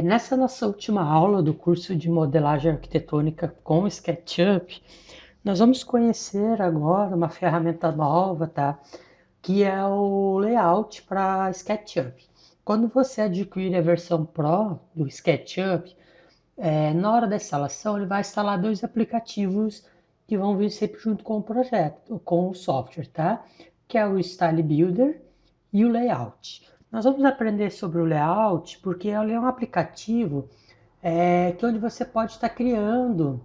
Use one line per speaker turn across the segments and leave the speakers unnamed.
Nessa nossa última aula do curso de modelagem arquitetônica com SketchUp, nós vamos conhecer agora uma ferramenta nova, tá? Que é o layout para SketchUp. Quando você adquirir a versão Pro do SketchUp, na hora da instalação ele vai instalar dois aplicativos que vão vir sempre junto com o projeto, com o software, tá? Que é o Style Builder e o Layout. Nós vamos aprender sobre o Layout porque ele é um aplicativo que onde você pode estar criando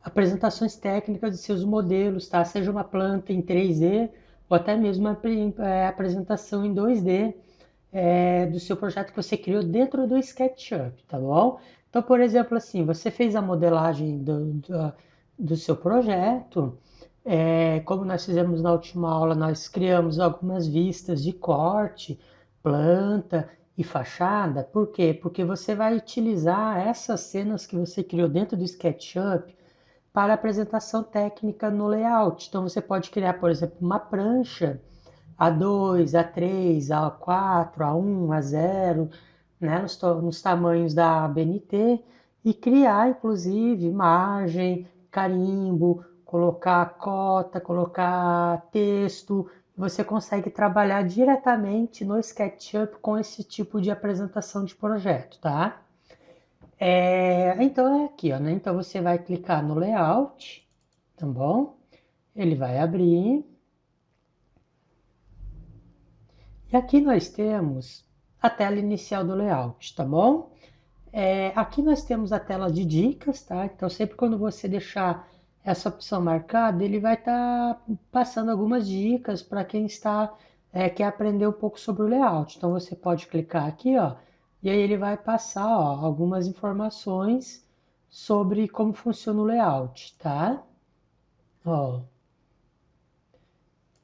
apresentações técnicas de seus modelos, tá? Seja uma planta em 3D ou até mesmo uma apresentação em 2D do seu projeto que você criou dentro do SketchUp, tá bom? Então, por exemplo, assim, você fez a modelagem do seu projeto, como nós fizemos na última aula, nós criamos algumas vistas de corte, planta e fachada. Por quê? Porque você vai utilizar essas cenas que você criou dentro do SketchUp para apresentação técnica no layout. Então você pode criar, por exemplo, uma prancha A2, A3, A4, A1, A0, né, nos tamanhos da ABNT e criar, inclusive, margem, carimbo, colocar cota, colocar texto. Você consegue trabalhar diretamente no SketchUp com esse tipo de apresentação de projeto, tá? Então é aqui, ó, né? Então você vai clicar no layout, tá bom? Ele vai abrir. E aqui nós temos a tela inicial do layout, tá bom? Aqui nós temos a tela de dicas, tá? Então sempre quando você deixar essa opção marcada, ele vai estar passando algumas dicas para quem quer aprender um pouco sobre o layout. Então você pode clicar aqui, ó, e aí ele vai passar, ó, algumas informações sobre como funciona o layout, tá? Ó,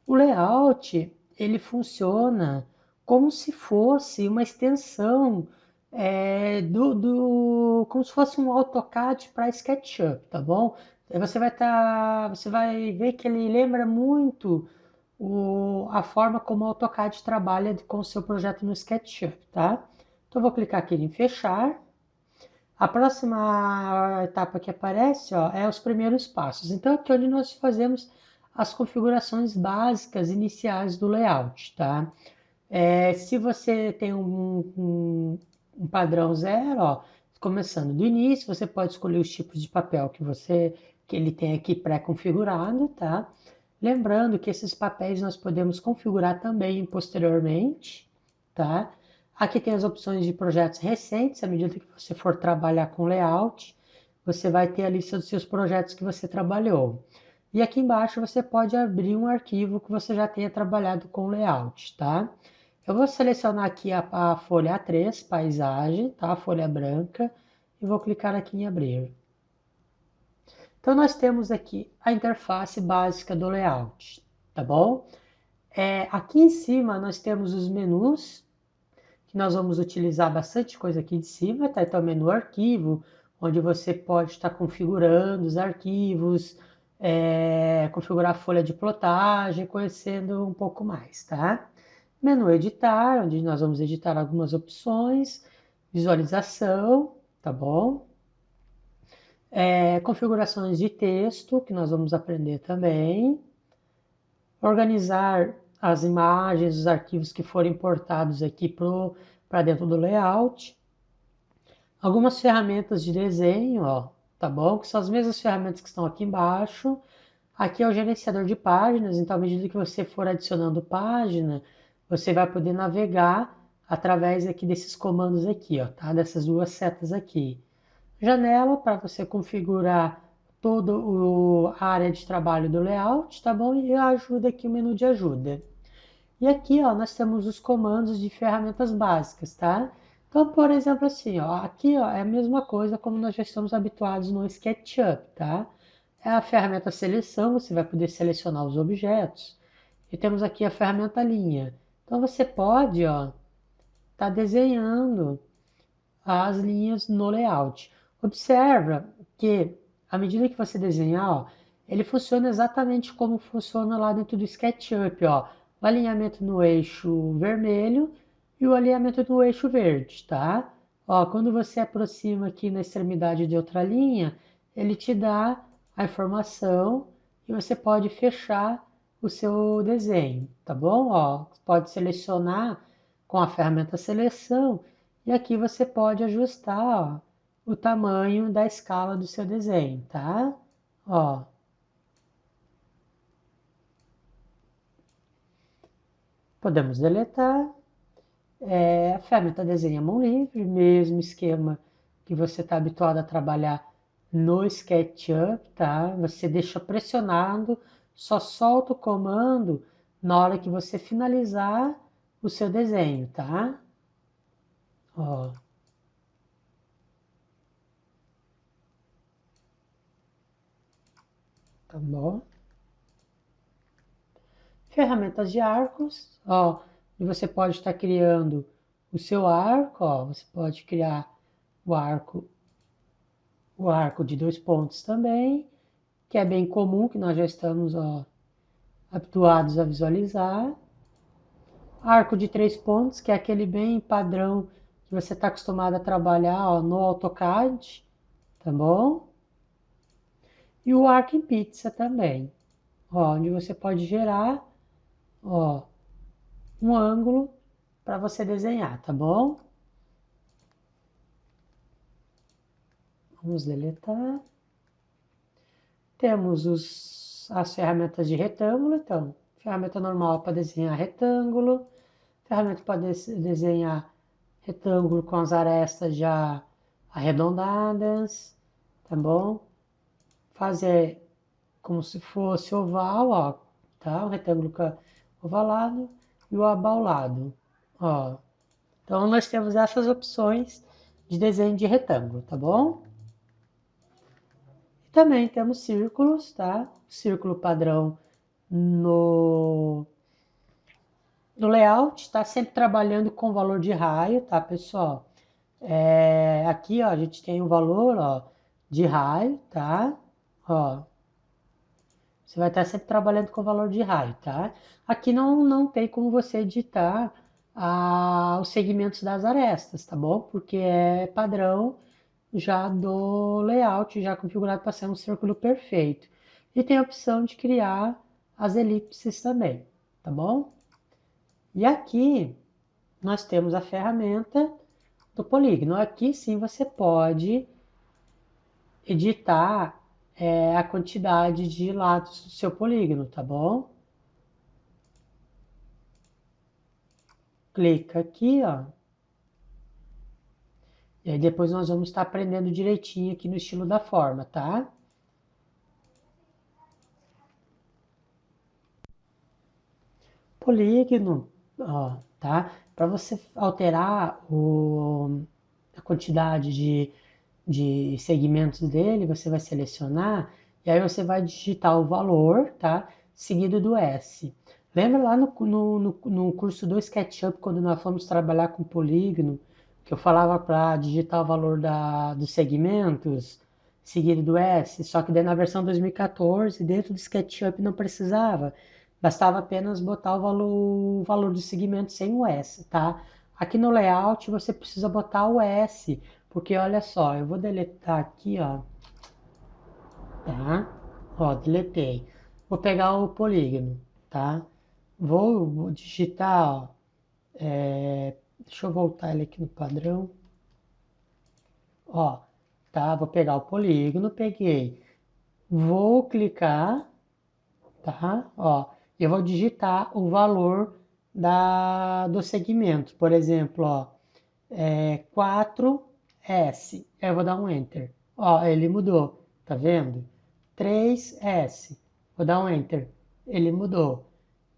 o layout, ele funciona como se fosse uma extensão como se fosse um AutoCAD para SketchUp, tá bom? Aí você vai ver que ele lembra muito a forma como o AutoCAD trabalha com o seu projeto no SketchUp, tá? Então eu vou clicar aqui em fechar. A próxima etapa que aparece, ó, é os primeiros passos. Então, aqui é onde nós fazemos as configurações básicas iniciais do layout, tá? Se você tem um padrão zero, ó, começando do início, você pode escolher os tipos de papel que ele tem aqui pré-configurado, tá? Lembrando que esses papéis nós podemos configurar também posteriormente, tá? Aqui tem as opções de projetos recentes. À medida que você for trabalhar com layout, você vai ter a lista dos seus projetos que você trabalhou. E aqui embaixo você pode abrir um arquivo que você já tenha trabalhado com layout, tá? Eu vou selecionar aqui a folha A3, paisagem, tá? A folha branca, e vou clicar aqui em abrir. Então nós temos aqui a interface básica do layout, tá bom? Aqui em cima nós temos os menus, que nós vamos utilizar bastante coisa aqui de cima, tá? Então, menu arquivo, onde você pode estar configurando os arquivos, configurar a folha de plotagem, conhecendo um pouco mais, tá? Menu editar, onde nós vamos editar algumas opções, visualização, tá bom? Configurações de texto, que nós vamos aprender também. Organizar as imagens, os arquivos que forem importados aqui para dentro do layout. Algumas ferramentas de desenho, ó, tá bom? Que são as mesmas ferramentas que estão aqui embaixo. Aqui é o gerenciador de páginas, então à medida que você for adicionando página, você vai poder navegar através aqui desses comandos aqui, ó, tá? Dessas duas setas aqui. Janela para você configurar toda a área de trabalho do layout, tá bom? E ajuda aqui, o menu de ajuda. E aqui, ó, nós temos os comandos de ferramentas básicas, tá? Então, por exemplo, assim, ó, aqui, ó, é a mesma coisa como nós já estamos habituados no SketchUp, tá? É a ferramenta seleção, você vai poder selecionar os objetos. E temos aqui a ferramenta linha. Então, você pode, ó, tá desenhando as linhas no layout. Observa que, à medida que você desenhar, ó, ele funciona exatamente como funciona lá dentro do SketchUp, ó. O alinhamento no eixo vermelho e o alinhamento no eixo verde, tá? Ó, quando você aproxima aqui na extremidade de outra linha, ele te dá a informação e você pode fechar o seu desenho, tá bom? Ó, pode selecionar com a ferramenta seleção e aqui você pode ajustar, ó, o tamanho da escala do seu desenho, tá? Ó, podemos deletar. A ferramenta desenha mão livre, mesmo esquema que você está habituado a trabalhar no SketchUp, tá? Você deixa pressionado, só solta o comando na hora que você finalizar o seu desenho, tá? Ó, tá bom? Ferramentas de arcos, ó, e você pode estar criando o seu arco, ó, você pode criar o arco, o arco de 2 pontos também, que é bem comum, que nós já estamos, ó, habituados a visualizar. Arco de 3 pontos, que é aquele bem padrão que você está acostumado a trabalhar, ó, no AutoCAD, tá bom? E o arco em pizza também, ó, onde você pode gerar, ó, um ângulo para você desenhar, tá bom? Vamos deletar. Temos as ferramentas de retângulo, então, ferramenta normal para desenhar retângulo, ferramenta para desenhar retângulo com as arestas já arredondadas, tá bom? Fazer como se fosse oval, ó, tá? O retângulo ovalado e o abaulado, ó. Então nós temos essas opções de desenho de retângulo, tá bom? E também temos círculos, tá? Círculo padrão no layout, tá sempre trabalhando com valor de raio, tá, pessoal? Aqui, ó, a gente tem o valor, ó, de raio, tá? Ó, você vai estar sempre trabalhando com valor de raio, tá? Aqui não tem como você editar os segmentos das arestas, tá bom? Porque é padrão já do layout, já configurado para ser um círculo perfeito. E tem a opção de criar as elipses também, tá bom? E aqui nós temos a ferramenta do polígono. Aqui sim você pode editar a quantidade de lados do seu polígono, tá bom? Clica aqui, ó. E aí depois nós vamos estar aprendendo direitinho aqui no estilo da forma, tá? Polígono, ó, tá? Para você alterar a quantidade de segmentos dele, você vai selecionar e aí você vai digitar o valor, tá? Seguido do S. Lembra lá no curso do SketchUp, quando nós fomos trabalhar com polígono, que eu falava para digitar o valor dos segmentos, seguido do S? Só que daí na versão 2014, dentro do SketchUp não precisava. Bastava apenas botar o valor do segmento sem o S, tá? Aqui no layout você precisa botar o S, porque olha só, eu vou deletar aqui, ó, tá? Ó, deletei. Vou pegar o polígono, tá? Vou digitar, ó, deixa eu voltar ele aqui no padrão. Ó, tá? Vou pegar o polígono, peguei. Vou clicar, tá? Ó, eu vou digitar o valor do segmento. Por exemplo, ó, 4S. Eu vou dar um Enter. Ó, ele mudou, tá vendo? 3S. Vou dar um Enter. Ele mudou.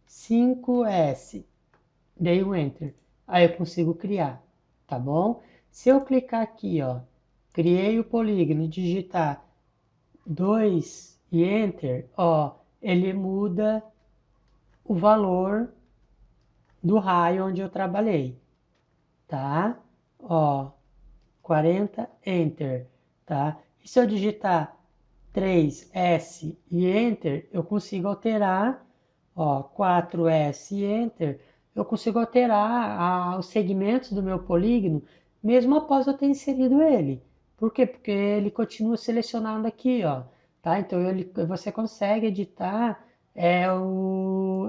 5S. Dei um Enter. Aí eu consigo criar, tá bom? Se eu clicar aqui, ó, criei o polígono e digitar 2 e Enter, ó, ele muda o valor do raio onde eu trabalhei, tá? Ó, 40, Enter, tá? E se eu digitar 3S e Enter, eu consigo alterar, ó, 4S e Enter, eu consigo alterar os segmentos do meu polígono mesmo após eu ter inserido ele. Por quê? Porque ele continua selecionado aqui, ó, tá? Então você consegue editar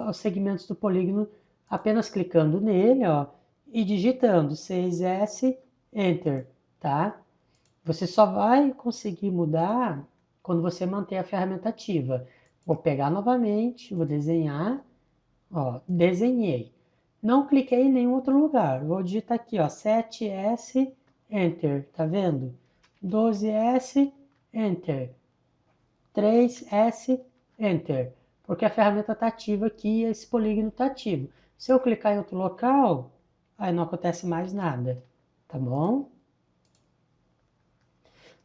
os segmentos do polígono apenas clicando nele, ó, e digitando 6S Enter, tá? Você só vai conseguir mudar quando você manter a ferramenta ativa. Vou pegar novamente, vou desenhar, ó, desenhei. Não cliquei em nenhum outro lugar. Vou digitar aqui, ó, 7S, Enter, tá vendo? 12S, Enter. 3S, Enter. Porque a ferramenta está ativa aqui e esse polígono está ativo. Se eu clicar em outro local, aí não acontece mais nada, tá bom?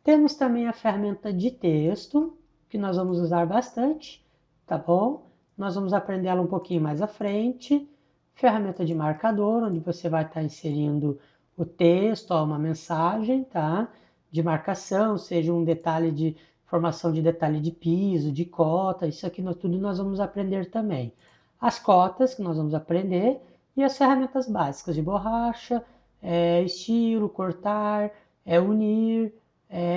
Temos também a ferramenta de texto, que nós vamos usar bastante, tá bom? Nós vamos aprender ela um pouquinho mais à frente. Ferramenta de marcador, onde você vai estar inserindo o texto, ó, uma mensagem, tá? De marcação, seja um detalhe de formação de detalhe de piso, de cota, isso aqui tudo nós vamos aprender também. As cotas que nós vamos aprender e as ferramentas básicas de borracha, estilo, cortar, unir,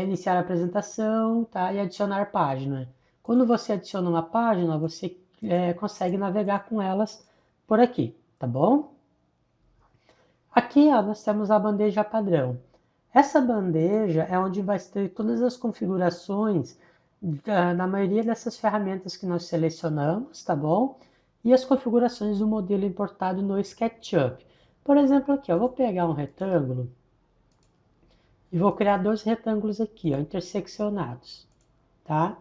iniciar a apresentação, tá? E adicionar página. Quando você adiciona uma página, você consegue navegar com elas por aqui, tá bom? Aqui ó, nós temos a bandeja padrão. Essa bandeja é onde vai ter todas as configurações na maioria dessas ferramentas que nós selecionamos, tá bom? E as configurações do modelo importado no SketchUp. Por exemplo, aqui, eu vou pegar um retângulo e vou criar dois retângulos aqui, ó, interseccionados, tá?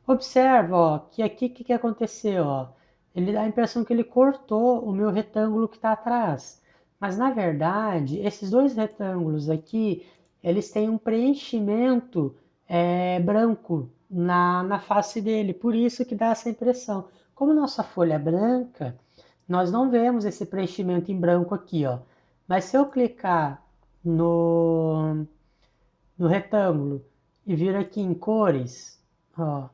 Observa, ó, que aqui o que aconteceu, ó? Ele dá a impressão que ele cortou o meu retângulo que está atrás. Mas na verdade, esses dois retângulos aqui, eles têm um preenchimento branco na face dele, por isso que dá essa impressão. Como nossa folha é branca, nós não vemos esse preenchimento em branco aqui, ó. Mas se eu clicar no retângulo e vir aqui em cores, ó,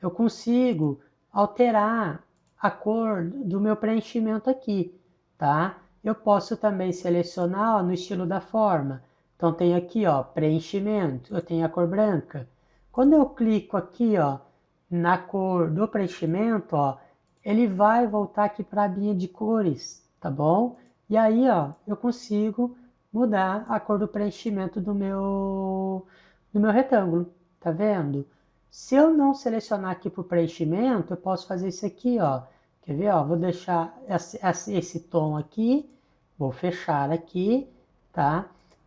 eu consigo alterar a cor do meu preenchimento aqui, tá? Eu posso também selecionar ó, no estilo da forma. Então tem aqui, ó, preenchimento, eu tenho a cor branca. Quando eu clico aqui, ó, na cor do preenchimento, ó, ele vai voltar aqui para a abinha de cores, tá bom? E aí, ó, eu consigo mudar a cor do preenchimento do meu retângulo, tá vendo? Se eu não selecionar aqui para o preenchimento, eu posso fazer isso aqui, ó. Quer ver, ó? Vou deixar esse tom aqui, vou fechar aqui, tá?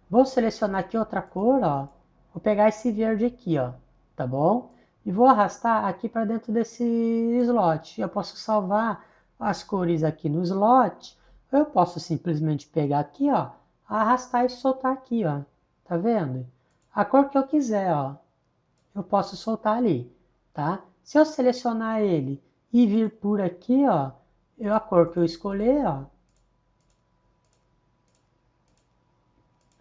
Vou selecionar aqui outra cor, ó. Vou pegar esse verde aqui, ó, tá bom? E vou arrastar aqui para dentro desse slot. Eu posso salvar as cores aqui no slot, ou eu posso simplesmente pegar aqui, ó, arrastar e soltar aqui, ó. Tá vendo? A cor que eu quiser, ó, eu posso soltar ali, tá? Se eu selecionar ele e vir por aqui, ó, a cor que eu escolher, ó,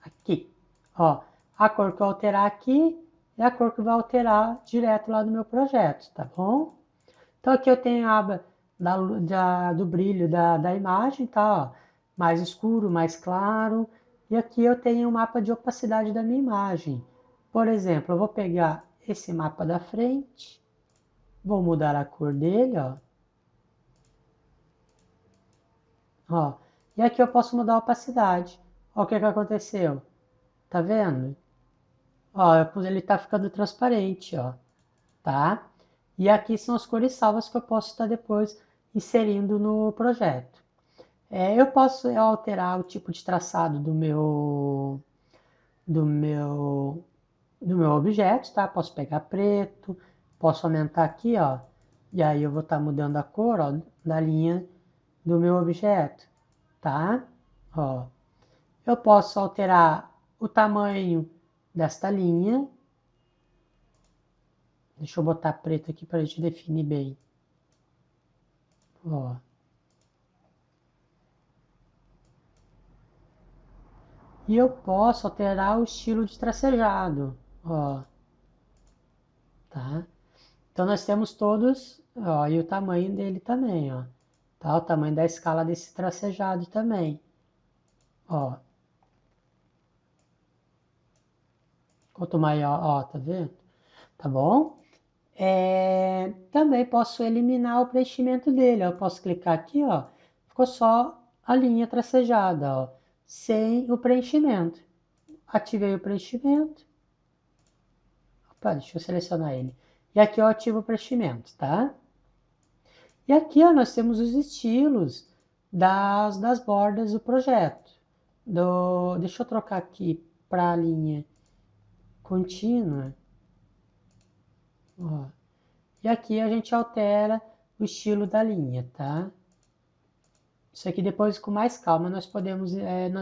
aqui, ó, a cor que eu alterar aqui é a cor que vai alterar direto lá no meu projeto, tá bom? Então aqui eu tenho a aba do brilho da imagem, tá? Ó, mais escuro, mais claro. E aqui eu tenho o mapa de opacidade da minha imagem. Por exemplo, eu vou pegar esse mapa da frente, vou mudar a cor dele, ó. Ó, e aqui eu posso mudar a opacidade. Ó, o que que aconteceu? Tá vendo? Ó, ele tá ficando transparente, ó, tá? E aqui são as cores salvas que eu posso estar depois inserindo no projeto. Eu posso alterar o tipo de traçado do meu, do meu objeto, tá? Posso pegar preto, posso aumentar aqui, ó, e aí eu vou estar mudando a cor, ó, da linha do meu objeto, tá? Ó, eu posso alterar o tamanho desta linha. Deixa eu botar preto aqui para a gente definir bem. Ó. E eu posso alterar o estilo de tracejado. Ó, tá? Então nós temos todos, ó, e o tamanho dele também, ó. Tá? O tamanho da escala desse tracejado também. Ó. Quanto maior, ó, tá vendo? Tá bom? Também posso eliminar o preenchimento dele. Eu posso clicar aqui, ó, ficou só a linha tracejada, ó, sem o preenchimento. Ativei o preenchimento. Opa, deixa eu selecionar ele. E aqui eu ativo o preenchimento, tá? E aqui, ó, nós temos os estilos das bordas do projeto. Deixa eu trocar aqui para a linha contínua. Ó. E aqui a gente altera o estilo da linha, tá? Isso aqui depois com mais calma nós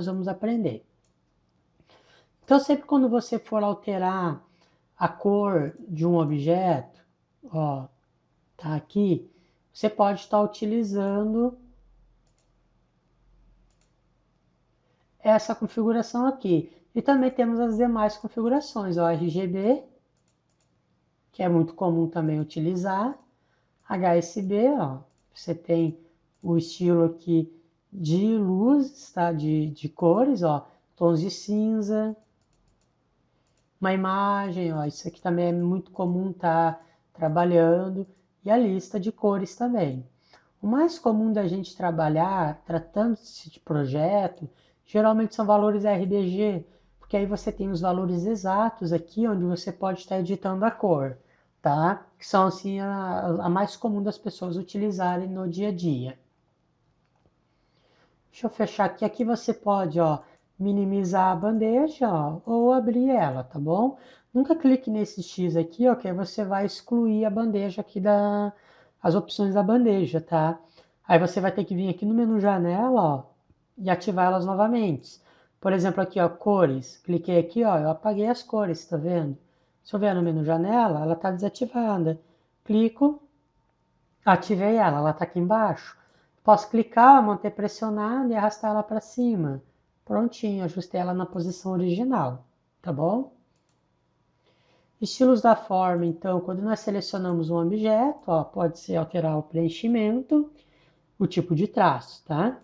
vamos aprender. Então sempre quando você for alterar a cor de um objeto, ó, tá aqui, você pode estar utilizando essa configuração aqui. E também temos as demais configurações, ó, RGB, que é muito comum também utilizar, HSB, ó, você tem o estilo aqui de luzes, tá? De cores, ó, tons de cinza, uma imagem, ó, isso aqui também é muito comum tá trabalhando, e a lista de cores também. O mais comum da gente trabalhar, tratando-se de projeto, geralmente são valores RBG, porque aí você tem os valores exatos aqui, onde você pode estar editando a cor, tá? Que são assim a mais comum das pessoas utilizarem no dia a dia. Deixa eu fechar aqui. Aqui você pode, ó, minimizar a bandeja, ó, ou abrir ela, tá bom? Nunca clique nesse X aqui, ó, que aí você vai excluir a bandeja aqui as opções da bandeja, tá? Aí você vai ter que vir aqui no menu janela, ó, e ativar elas novamente. Por exemplo, aqui, ó, cores. Cliquei aqui, ó, eu apaguei as cores, tá vendo? Se eu vier no menu janela, ela tá desativada. Clico, ativei ela tá aqui embaixo. Posso clicar, manter pressionado e arrastar ela para cima. Prontinho, ajustei ela na posição original, tá bom? Estilos da forma, então, quando nós selecionamos um objeto, ó, pode ser alterar o preenchimento, o tipo de traço, tá?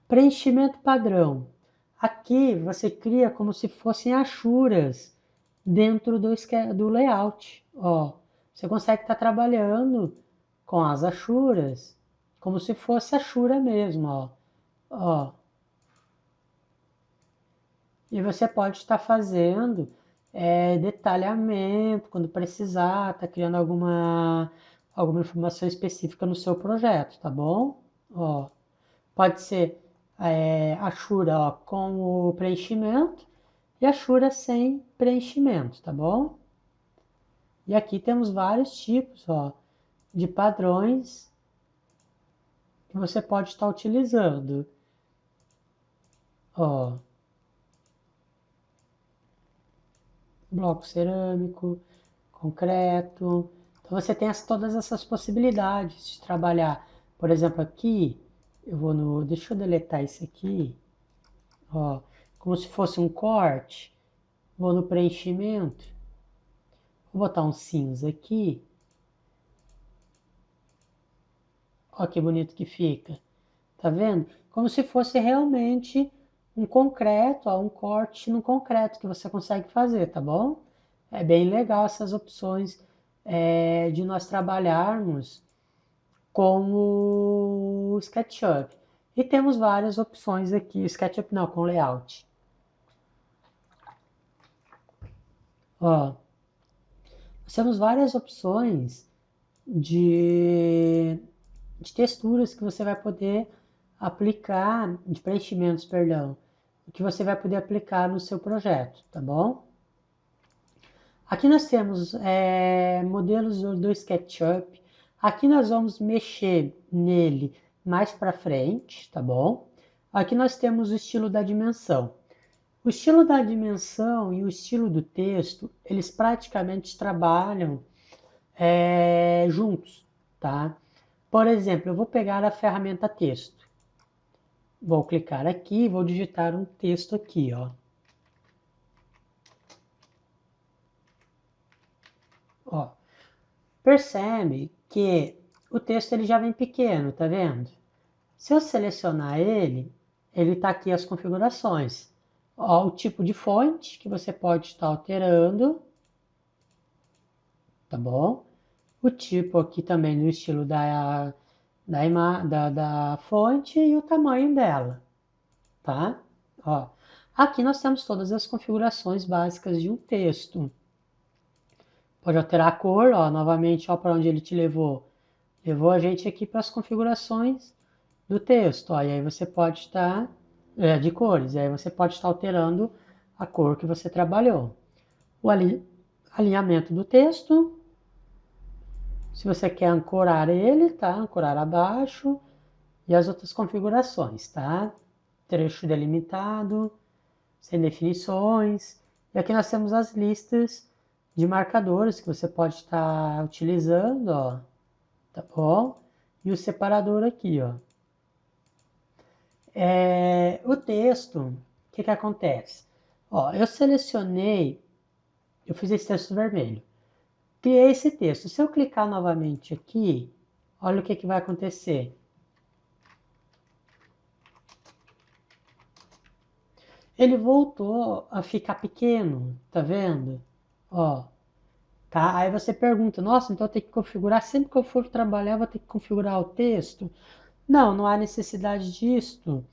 Preenchimento padrão. Aqui você cria como se fossem achuras dentro do layout. Ó, você consegue estar trabalhando com as achuras como se fosse achura mesmo, ó. Ó. E você pode estar fazendo detalhamento quando precisar, tá criando alguma informação específica no seu projeto, tá bom? Ó. Pode ser Ashura, ó, com o preenchimento e Ashura sem preenchimento, tá bom? E aqui temos vários tipos, ó, de padrões que você pode estar utilizando. Ó, bloco cerâmico, concreto. Então você tem todas essas possibilidades de trabalhar. Por exemplo, aqui eu vou no, deixa eu deletar esse aqui, ó, como se fosse um corte. Vou no preenchimento, vou botar um cinza aqui. Olha que bonito que fica. Tá vendo? Como se fosse realmente um concreto, ó, um corte no concreto que você consegue fazer, tá bom? É bem legal essas opções de nós trabalharmos com o SketchUp. E temos várias opções aqui, SketchUp não, com layout. Ó, nós temos várias opções de texturas que você vai poder aplicar, de preenchimentos, perdão, que você vai poder aplicar no seu projeto, tá bom? Aqui nós temos modelos do SketchUp. Aqui nós vamos mexer nele mais para frente, tá bom? Aqui nós temos o estilo da dimensão. O estilo da dimensão e o estilo do texto, eles praticamente trabalham juntos, tá? Por exemplo, eu vou pegar a ferramenta texto. Vou clicar aqui e vou digitar um texto aqui, ó. Ó, percebe que o texto ele já vem pequeno, tá vendo? Se eu selecionar ele, ele tá aqui as configurações. Ó, o tipo de fonte que você pode estar alterando, tá bom? O tipo aqui também do estilo da fonte e o tamanho dela, tá? Ó, aqui nós temos todas as configurações básicas de um texto. Pode alterar a cor, ó, novamente, ó, para onde ele te levou. Levou a gente aqui para as configurações do texto, ó, e aí você pode estar, de cores, e aí você pode estar alterando a cor que você trabalhou. O alinhamento do texto, se você quer ancorar ele, tá? Ancorar abaixo, e as outras configurações, tá? Trecho delimitado, sem definições. E aqui nós temos as listas de marcadores que você pode estar utilizando, ó, tá bom? E o separador aqui, ó. O texto, o que que acontece? Ó, eu fiz esse texto vermelho. Criei esse texto. Se eu clicar novamente aqui, olha o que que vai acontecer. Ele voltou a ficar pequeno, tá vendo? Ó, tá? Aí você pergunta, nossa, então eu tenho que configurar, sempre que eu for trabalhar, eu vou ter que configurar o texto? Não, não há necessidade disso.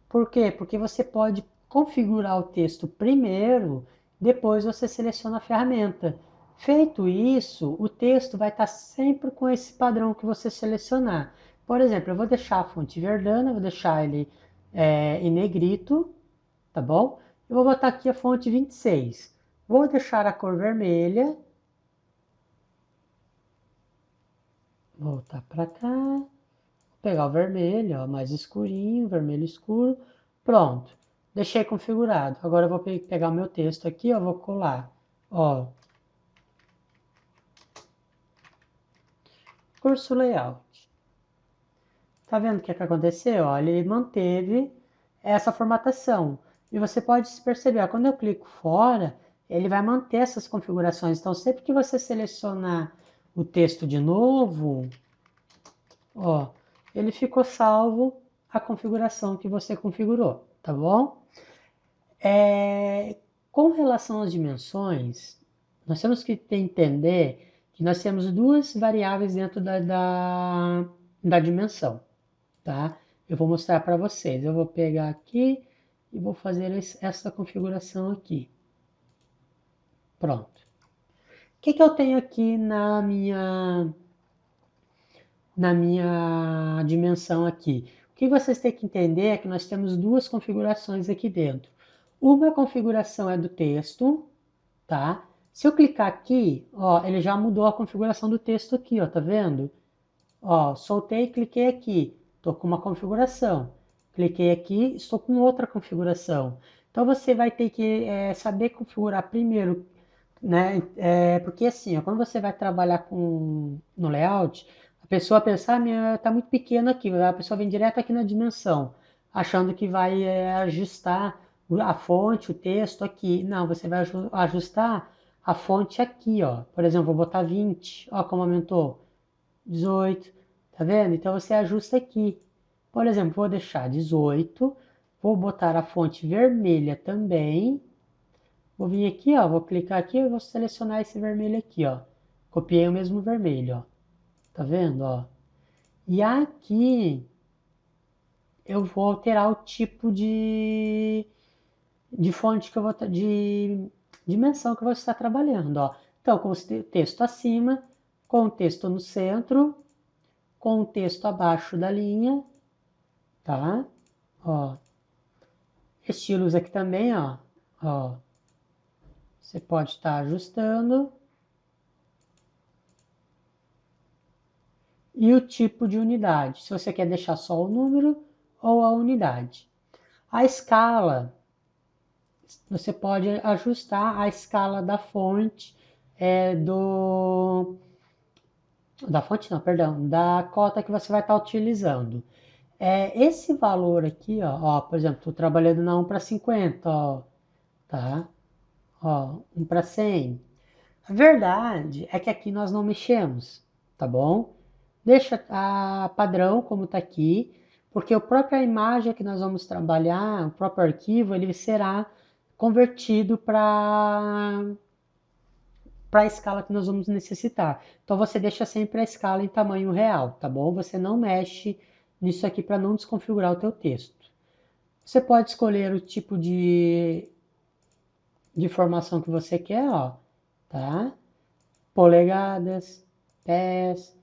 Por quê? Porque você pode configurar o texto primeiro, depois você seleciona a ferramenta. Feito isso, o texto vai estar sempre com esse padrão que você selecionar. Por exemplo, eu vou deixar a fonte verdana, vou deixar ele em negrito, tá bom? Eu vou botar aqui a fonte 26. Vou deixar a cor vermelha. Voltar para cá. Vou pegar o vermelho, ó, mais escurinho, vermelho escuro. Pronto. Deixei configurado. Agora eu vou pegar o meu texto aqui, ó, vou colar. Ó, curso layout. Tá vendo o que aconteceu? Ó, ele manteve essa formatação. E você pode perceber, ó, quando eu clico fora, ele vai manter essas configurações. Então, sempre que você selecionar o texto de novo, ó, ele ficou salvo a configuração que você configurou, tá bom? Com relação às dimensões, nós temos que entender que nós temos duas variáveis dentro da dimensão, tá? Eu vou mostrar para vocês. Eu vou pegar aqui e vou fazer essa configuração aqui. Pronto. O que que eu tenho aqui na minha dimensão aqui? O que vocês têm que entender é que nós temos duas configurações aqui dentro. Uma configuração é do texto, tá? Se eu clicar aqui, ó, ele já mudou a configuração do texto aqui, ó, tá vendo? Ó, soltei e cliquei aqui, tô com uma configuração. Cliquei aqui, estou com outra configuração. Então você vai ter que saber configurar primeiro, né? Porque assim, ó, quando você vai trabalhar no layout, a pessoa pensa, ah, tá muito pequeno aqui, a pessoa vem direto aqui na dimensão, achando que vai ajustar a fonte, o texto aqui. Não, você vai ajustar a fonte aqui, ó. Por exemplo, vou botar 20, ó como aumentou, 18, tá vendo? Então você ajusta aqui. Por exemplo, vou deixar 18, vou botar a fonte vermelha também. Vou vir aqui, ó, vou clicar aqui e vou selecionar esse vermelho aqui, ó. Copiei o mesmo vermelho, ó. Tá vendo, ó? E aqui eu vou alterar o tipo de fonte que eu vou de dimensão que eu vou estar trabalhando, ó. Então, com o texto acima, com o texto no centro, com o texto abaixo da linha, tá? Ó, estilos aqui também, ó. Ó, você pode estar ajustando. E o tipo de unidade, se você quer deixar só o número ou a unidade. A escala, você pode ajustar a escala da fonte, da fonte não, perdão, da cota que você vai estar utilizando. Esse valor aqui, ó, por exemplo, estou trabalhando na 1 para 50, ó, tá? Ó, 1 para 100. A verdade é que aqui nós não mexemos, tá bom? Deixa a padrão como está aqui, porque a própria imagem que nós vamos trabalhar, o próprio arquivo, ele será convertido para a escala que nós vamos necessitar. Então você deixa sempre a escala em tamanho real, tá bom? Você não mexe nisso aqui para não desconfigurar o teu texto. Você pode escolher o tipo de informação que você quer, ó, tá? Polegadas, pés,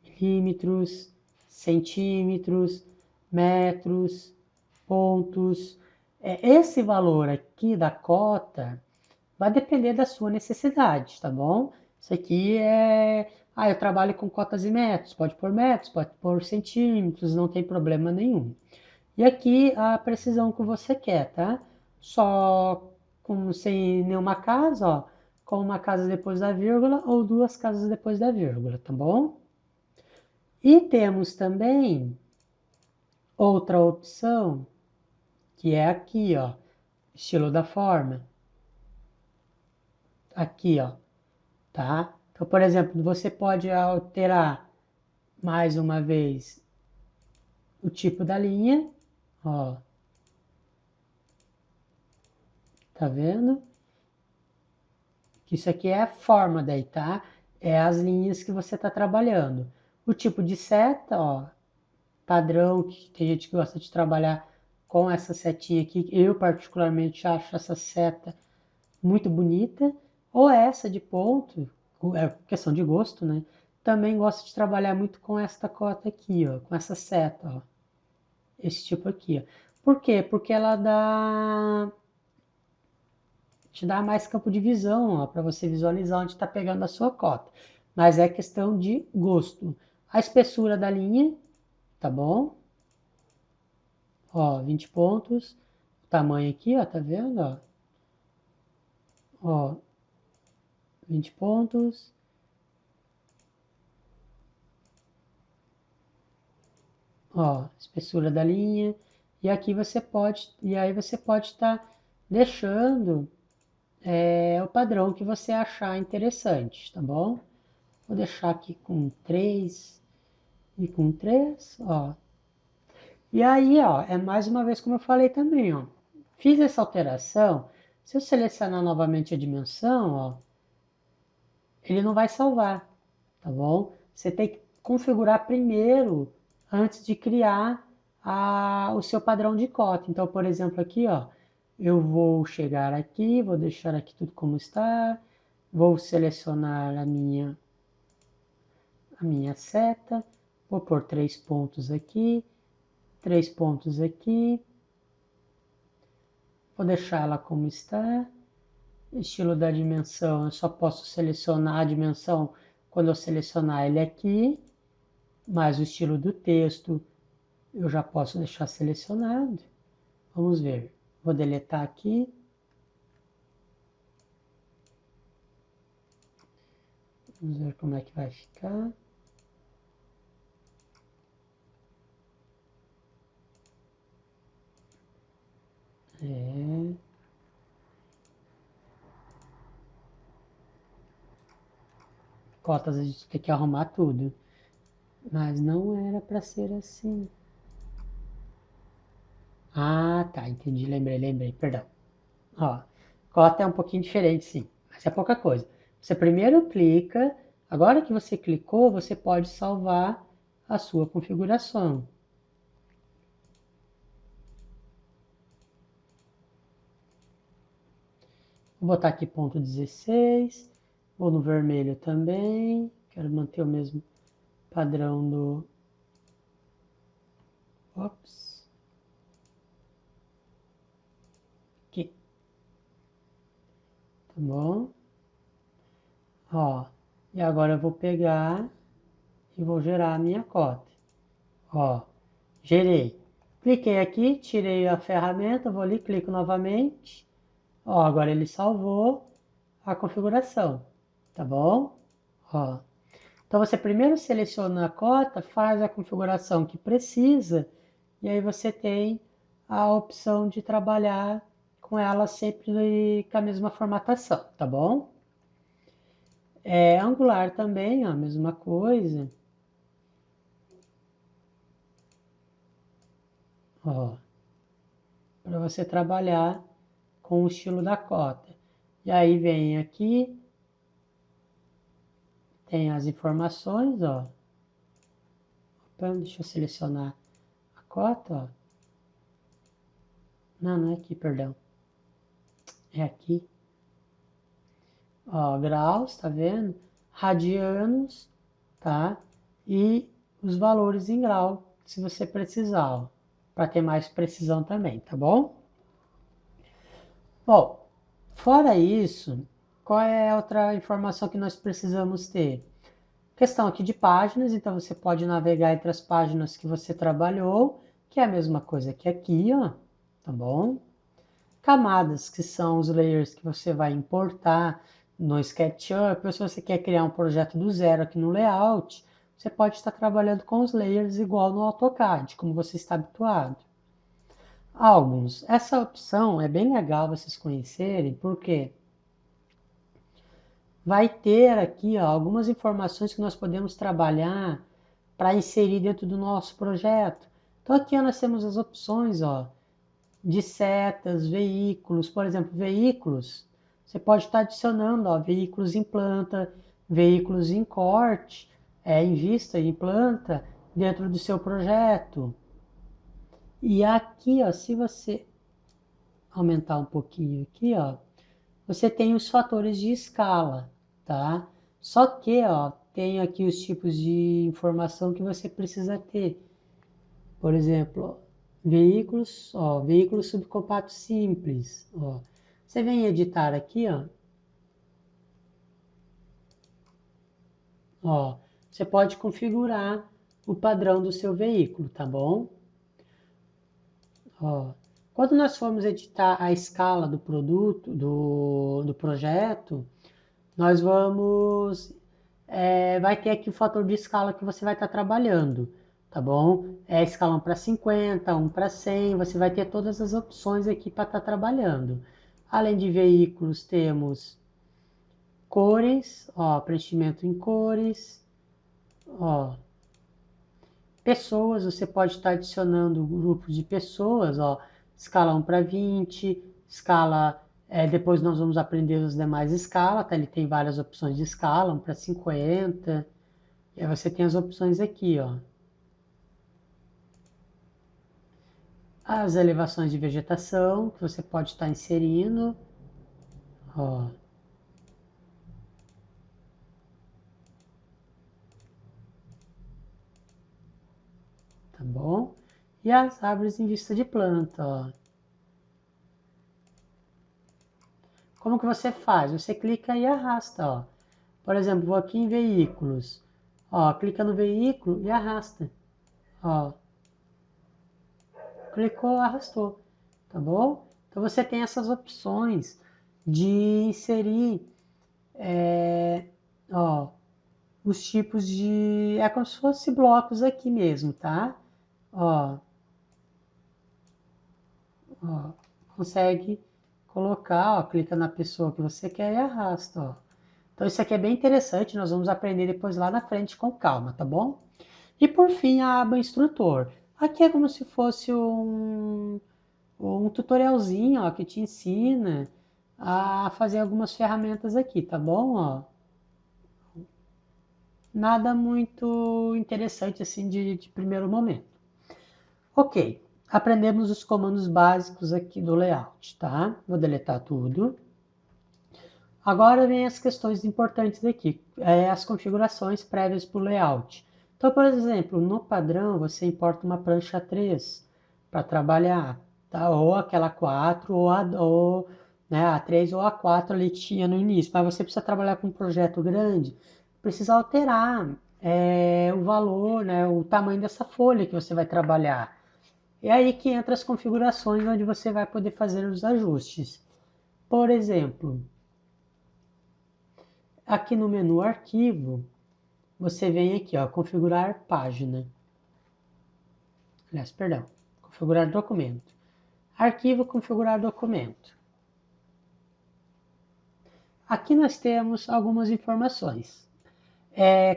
milímetros, centímetros, metros, pontos. Esse valor aqui da cota vai depender da sua necessidade, tá bom? Isso aqui é. Ah, eu trabalho com cotas e metros, pode pôr centímetros, não tem problema nenhum. E aqui a precisão que você quer, tá? Só com, sem nenhuma casa, ó, com uma casa depois da vírgula ou duas casas depois da vírgula, tá bom? E temos também outra opção, que é aqui, ó, estilo da forma. Aqui, ó, tá? Então, por exemplo, você pode alterar mais uma vez o tipo da linha, ó, tá vendo? Que isso aqui é a forma daí, tá? É as linhas que você está trabalhando. O tipo de seta, ó, padrão, que tem gente que gosta de trabalhar com essa setinha aqui. Eu particularmente acho essa seta muito bonita. Ou essa de ponto, é questão de gosto, né? Também gosto de trabalhar muito com esta cota aqui, ó, com essa seta, ó. Esse tipo aqui, ó. Por quê? Porque ela te dá mais campo de visão para você visualizar onde está pegando a sua cota. Mas é questão de gosto. A espessura da linha, tá bom? Ó, 20 pontos. O tamanho aqui, ó, tá vendo? Ó, 20 pontos. Ó, espessura da linha. E aqui você pode, e aí você pode estar deixando o padrão que você achar interessante, tá bom? Vou deixar aqui com 3 e com 3, ó. E aí, ó, é mais uma vez como eu falei também, ó. Fiz essa alteração. Se eu selecionar novamente a dimensão, ó, ele não vai salvar, tá bom? Você tem que configurar primeiro antes de criar o seu padrão de cota. Então, por exemplo, aqui, ó, eu vou chegar aqui, vou deixar aqui tudo como está, vou selecionar a minha seta, vou pôr 3 pontos aqui, 3 pontos aqui, vou deixar ela como está. Estilo da dimensão, eu só posso selecionar a dimensão quando eu selecionar ele aqui, mas o estilo do texto eu já posso deixar selecionado. Vamos ver. Vou deletar aqui. Vamos ver como é que vai ficar. É. Cotas a gente tem que arrumar tudo. Mas não era para ser assim. Ah, tá, entendi, lembrei, perdão. Ó, cota é um pouquinho diferente, sim, mas é pouca coisa. Você primeiro clica, agora que você clicou, você pode salvar a sua configuração. Vou botar aqui ponto 16, vou no vermelho também, quero manter o mesmo padrão do... Ops. Aqui, tá bom? Ó, e agora eu vou pegar e vou gerar a minha cota. Ó, gerei. Cliquei aqui, tirei a ferramenta, vou ali, clico novamente. Ó, agora ele salvou a configuração, tá bom? Ó, então você primeiro seleciona a cota, faz a configuração que precisa e aí você tem a opção de trabalhar com ela sempre com a mesma formatação, tá bom? Angular também, ó, a mesma coisa. Ó, para você trabalhar com o estilo da cota. E aí vem aqui, tem as informações, ó. Opa, deixa eu selecionar a cota, ó. Não é aqui, perdão. É aqui. Ó, graus, tá vendo? Radianos, tá? E os valores em grau, se você precisar, ó, para ter mais precisão também, tá bom? Bom, fora isso, qual é a outra informação que nós precisamos ter? Questão aqui de páginas, então você pode navegar entre as páginas que você trabalhou, que é a mesma coisa que aqui, ó, tá bom? Camadas, que são os layers que você vai importar no SketchUp, ou se você quer criar um projeto do zero aqui no Layout, você pode estar trabalhando com os layers igual no AutoCAD, como você está habituado. Álbuns, essa opção é bem legal vocês conhecerem, porque vai ter aqui ó, algumas informações que nós podemos trabalhar para inserir dentro do nosso projeto. Então aqui ó, nós temos as opções ó, de setas, veículos, por exemplo, veículos, você pode estar adicionando ó, veículos em planta, veículos em corte, em vista, em planta, dentro do seu projeto. E aqui, ó, se você aumentar um pouquinho aqui, ó, você tem os fatores de escala, tá? Só que, ó, tem aqui os tipos de informação que você precisa ter. Por exemplo, veículos, ó, veículos subcompactos simples, ó. Você vem editar aqui, ó, você pode configurar o padrão do seu veículo, tá bom? Ó, quando nós formos editar a escala do produto, do projeto, nós vamos, vai ter aqui o fator de escala que você vai estar trabalhando, tá bom? É escala 1 para 50, 1 para 100, você vai ter todas as opções aqui para estar trabalhando. Além de veículos, temos cores, ó, preenchimento em cores, ó. Pessoas, você pode estar adicionando grupos de pessoas, ó, escala 1 para 20, escala, depois nós vamos aprender as demais escalas, tá? Ele tem várias opções de escala, 1 para 50, e aí você tem as opções aqui, ó. As elevações de vegetação, que você pode estar inserindo, ó. Tá bom? E as árvores em vista de planta, ó. Como que você faz? Você clica e arrasta, ó. Por exemplo, vou aqui em veículos. Ó, clica no veículo e arrasta. Ó, clicou, arrastou. Tá bom? Então você tem essas opções de inserir, ó, os tipos de... É como se fosse blocos aqui mesmo, tá? Ó, ó, consegue colocar, ó, clica na pessoa que você quer e arrasta, ó. Então isso aqui é bem interessante, nós vamos aprender depois lá na frente com calma, tá bom? E por fim a aba instrutor. Aqui é como se fosse um tutorialzinho ó, que te ensina a fazer algumas ferramentas aqui, tá bom? Ó, nada muito interessante assim de primeiro momento. Ok, aprendemos os comandos básicos aqui do layout, tá? Vou deletar tudo. Agora vem as questões importantes aqui, as configurações prévias para o layout. Então, por exemplo, no padrão você importa uma prancha 3 para trabalhar, tá? Ou aquela 4, ou né, a 3 ou a 4 ali tinha no início, mas você precisa trabalhar com um projeto grande, precisa alterar o valor, né, o tamanho dessa folha que você vai trabalhar. É aí que entra as configurações onde você vai poder fazer os ajustes. Por exemplo, aqui no menu arquivo, você vem aqui, ó, configurar página. Aliás, perdão, configurar documento. Arquivo, configurar documento. Aqui nós temos algumas informações.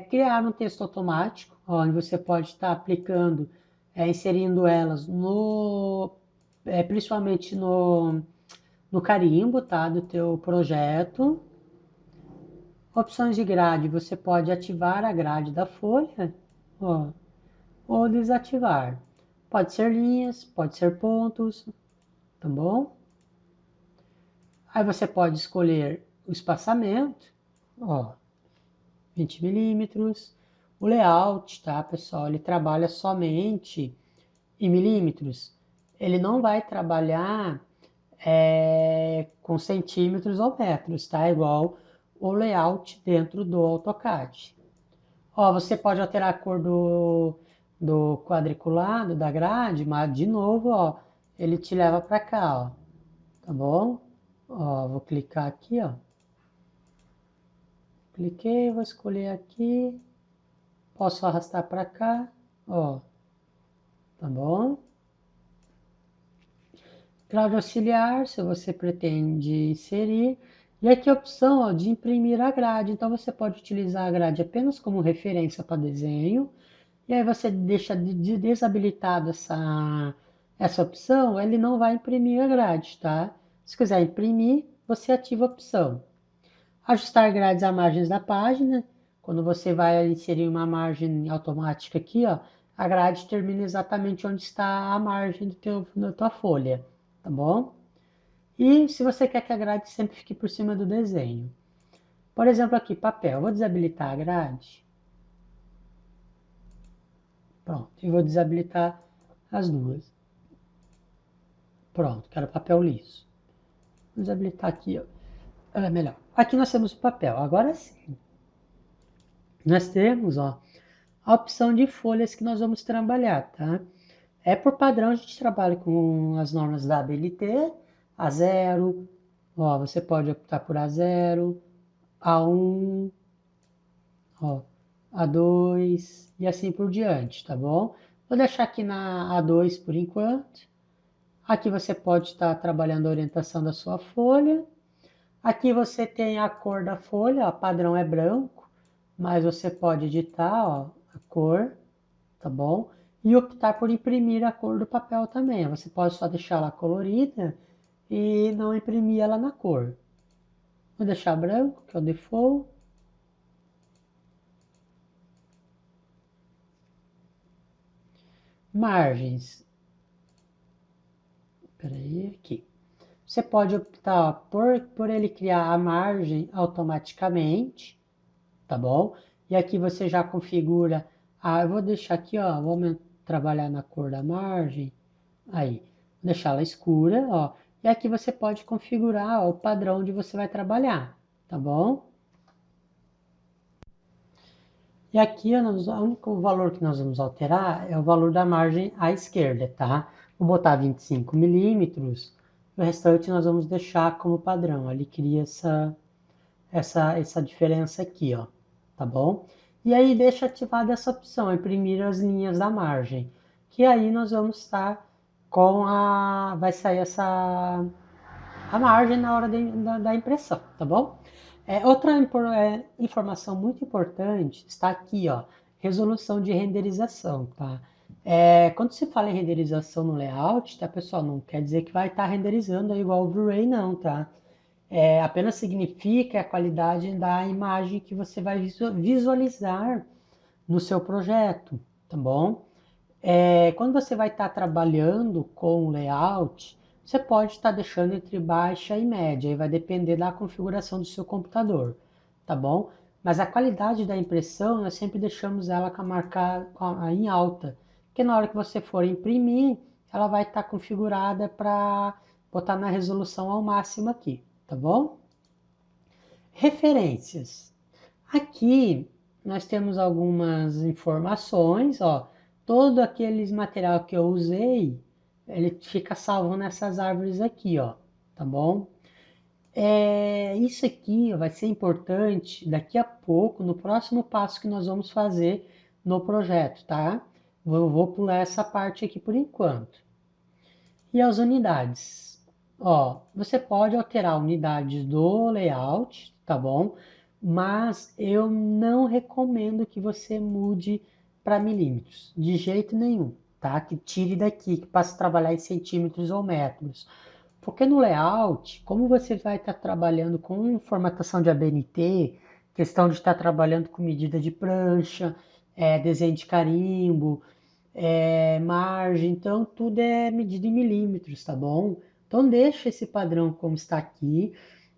Criar um texto automático, onde você pode estar aplicando, inserindo elas no, principalmente no carimbo, tá? Do teu projeto. Opções de grade, você pode ativar a grade da folha, ó, ou desativar. Pode ser linhas, pode ser pontos, tá bom? Aí você pode escolher o espaçamento, ó, 20 milímetros. O layout, tá, pessoal? Ele trabalha somente em milímetros. Ele não vai trabalhar com centímetros ou metros, tá? Igual o layout dentro do AutoCAD. Ó, você pode alterar a cor do quadriculado, da grade, mas de novo, ó, ele te leva para cá, ó, tá bom? Ó, vou clicar aqui, ó. Cliquei, vou escolher aqui, posso arrastar para cá, ó, tá bom? Grade auxiliar, se você pretende inserir. E aqui a opção ó, de imprimir a grade. Então você pode utilizar a grade apenas como referência para desenho. E aí você deixa desabilitado essa opção, ele não vai imprimir a grade, tá? Se quiser imprimir, você ativa a opção. Ajustar grades a margens da página. Quando você vai inserir uma margem automática aqui, ó, a grade termina exatamente onde está a margem da tua folha, tá bom? E se você quer que a grade sempre fique por cima do desenho. Por exemplo, aqui, papel. Eu vou desabilitar a grade. Pronto. E vou desabilitar as duas. Pronto, quero papel liso. Vou desabilitar aqui, ó. É melhor. Aqui nós temos o papel. Agora sim. Nós temos, ó, a opção de folhas que nós vamos trabalhar, tá? Por padrão, a gente trabalha com as normas da ABNT, A0, ó, você pode optar por A0, A1, ó, A2 e assim por diante, tá bom? Vou deixar aqui na A2 por enquanto. Aqui você pode estar trabalhando a orientação da sua folha. Aqui você tem a cor da folha, o padrão é branco, mas você pode editar ó, a cor, tá bom? E optar por imprimir a cor do papel também. Você pode só deixar ela colorida e não imprimir ela na cor. Vou deixar branco, que é o default. Margens. Peraí, aqui. Você pode optar ó, por ele criar a margem automaticamente, tá bom? E aqui você já configura, eu vou deixar aqui, ó, vamos trabalhar na cor da margem, aí, deixar ela escura, ó, e aqui você pode configurar ó, o padrão onde você vai trabalhar, tá bom? E aqui, ó, o único valor que nós vamos alterar é o valor da margem à esquerda, tá? Vou botar 25 milímetros, o restante nós vamos deixar como padrão, ele cria essa diferença aqui, ó, tá bom? E aí deixa ativada essa opção, imprimir as linhas da margem, que aí nós vamos estar vai sair a margem na hora da impressão, tá bom? Outra informação muito importante está aqui, ó, resolução de renderização, tá? Quando se fala em renderização no layout, tá, pessoal, não quer dizer que vai estar renderizando igual o Blu-ray, não, tá? Apenas significa a qualidade da imagem que você vai visualizar no seu projeto, tá bom? Quando você vai estar trabalhando com o layout, você pode estar deixando entre baixa e média, e vai depender da configuração do seu computador, tá bom? Mas a qualidade da impressão, nós sempre deixamos ela em alta, porque na hora que você for imprimir, ela vai estar configurada para botar na resolução ao máximo aqui, tá bom? Referências. Aqui nós temos algumas informações, ó. Todo aqueles material que eu usei, ele fica salvo nessas árvores aqui, ó. Tá bom? Isso aqui vai ser importante daqui a pouco, no próximo passo que nós vamos fazer no projeto, tá? Eu vou pular essa parte aqui por enquanto. E as unidades? Ó, você pode alterar unidades do layout, tá bom? Mas eu não recomendo que você mude para milímetros, de jeito nenhum, tá? Que tire daqui, que passe a trabalhar em centímetros ou metros. Porque no layout, como você vai estar trabalhando com formatação de ABNT, questão de estar trabalhando com medida de prancha, desenho de carimbo, margem, então tudo é medido em milímetros, tá bom? Então deixa esse padrão como está aqui,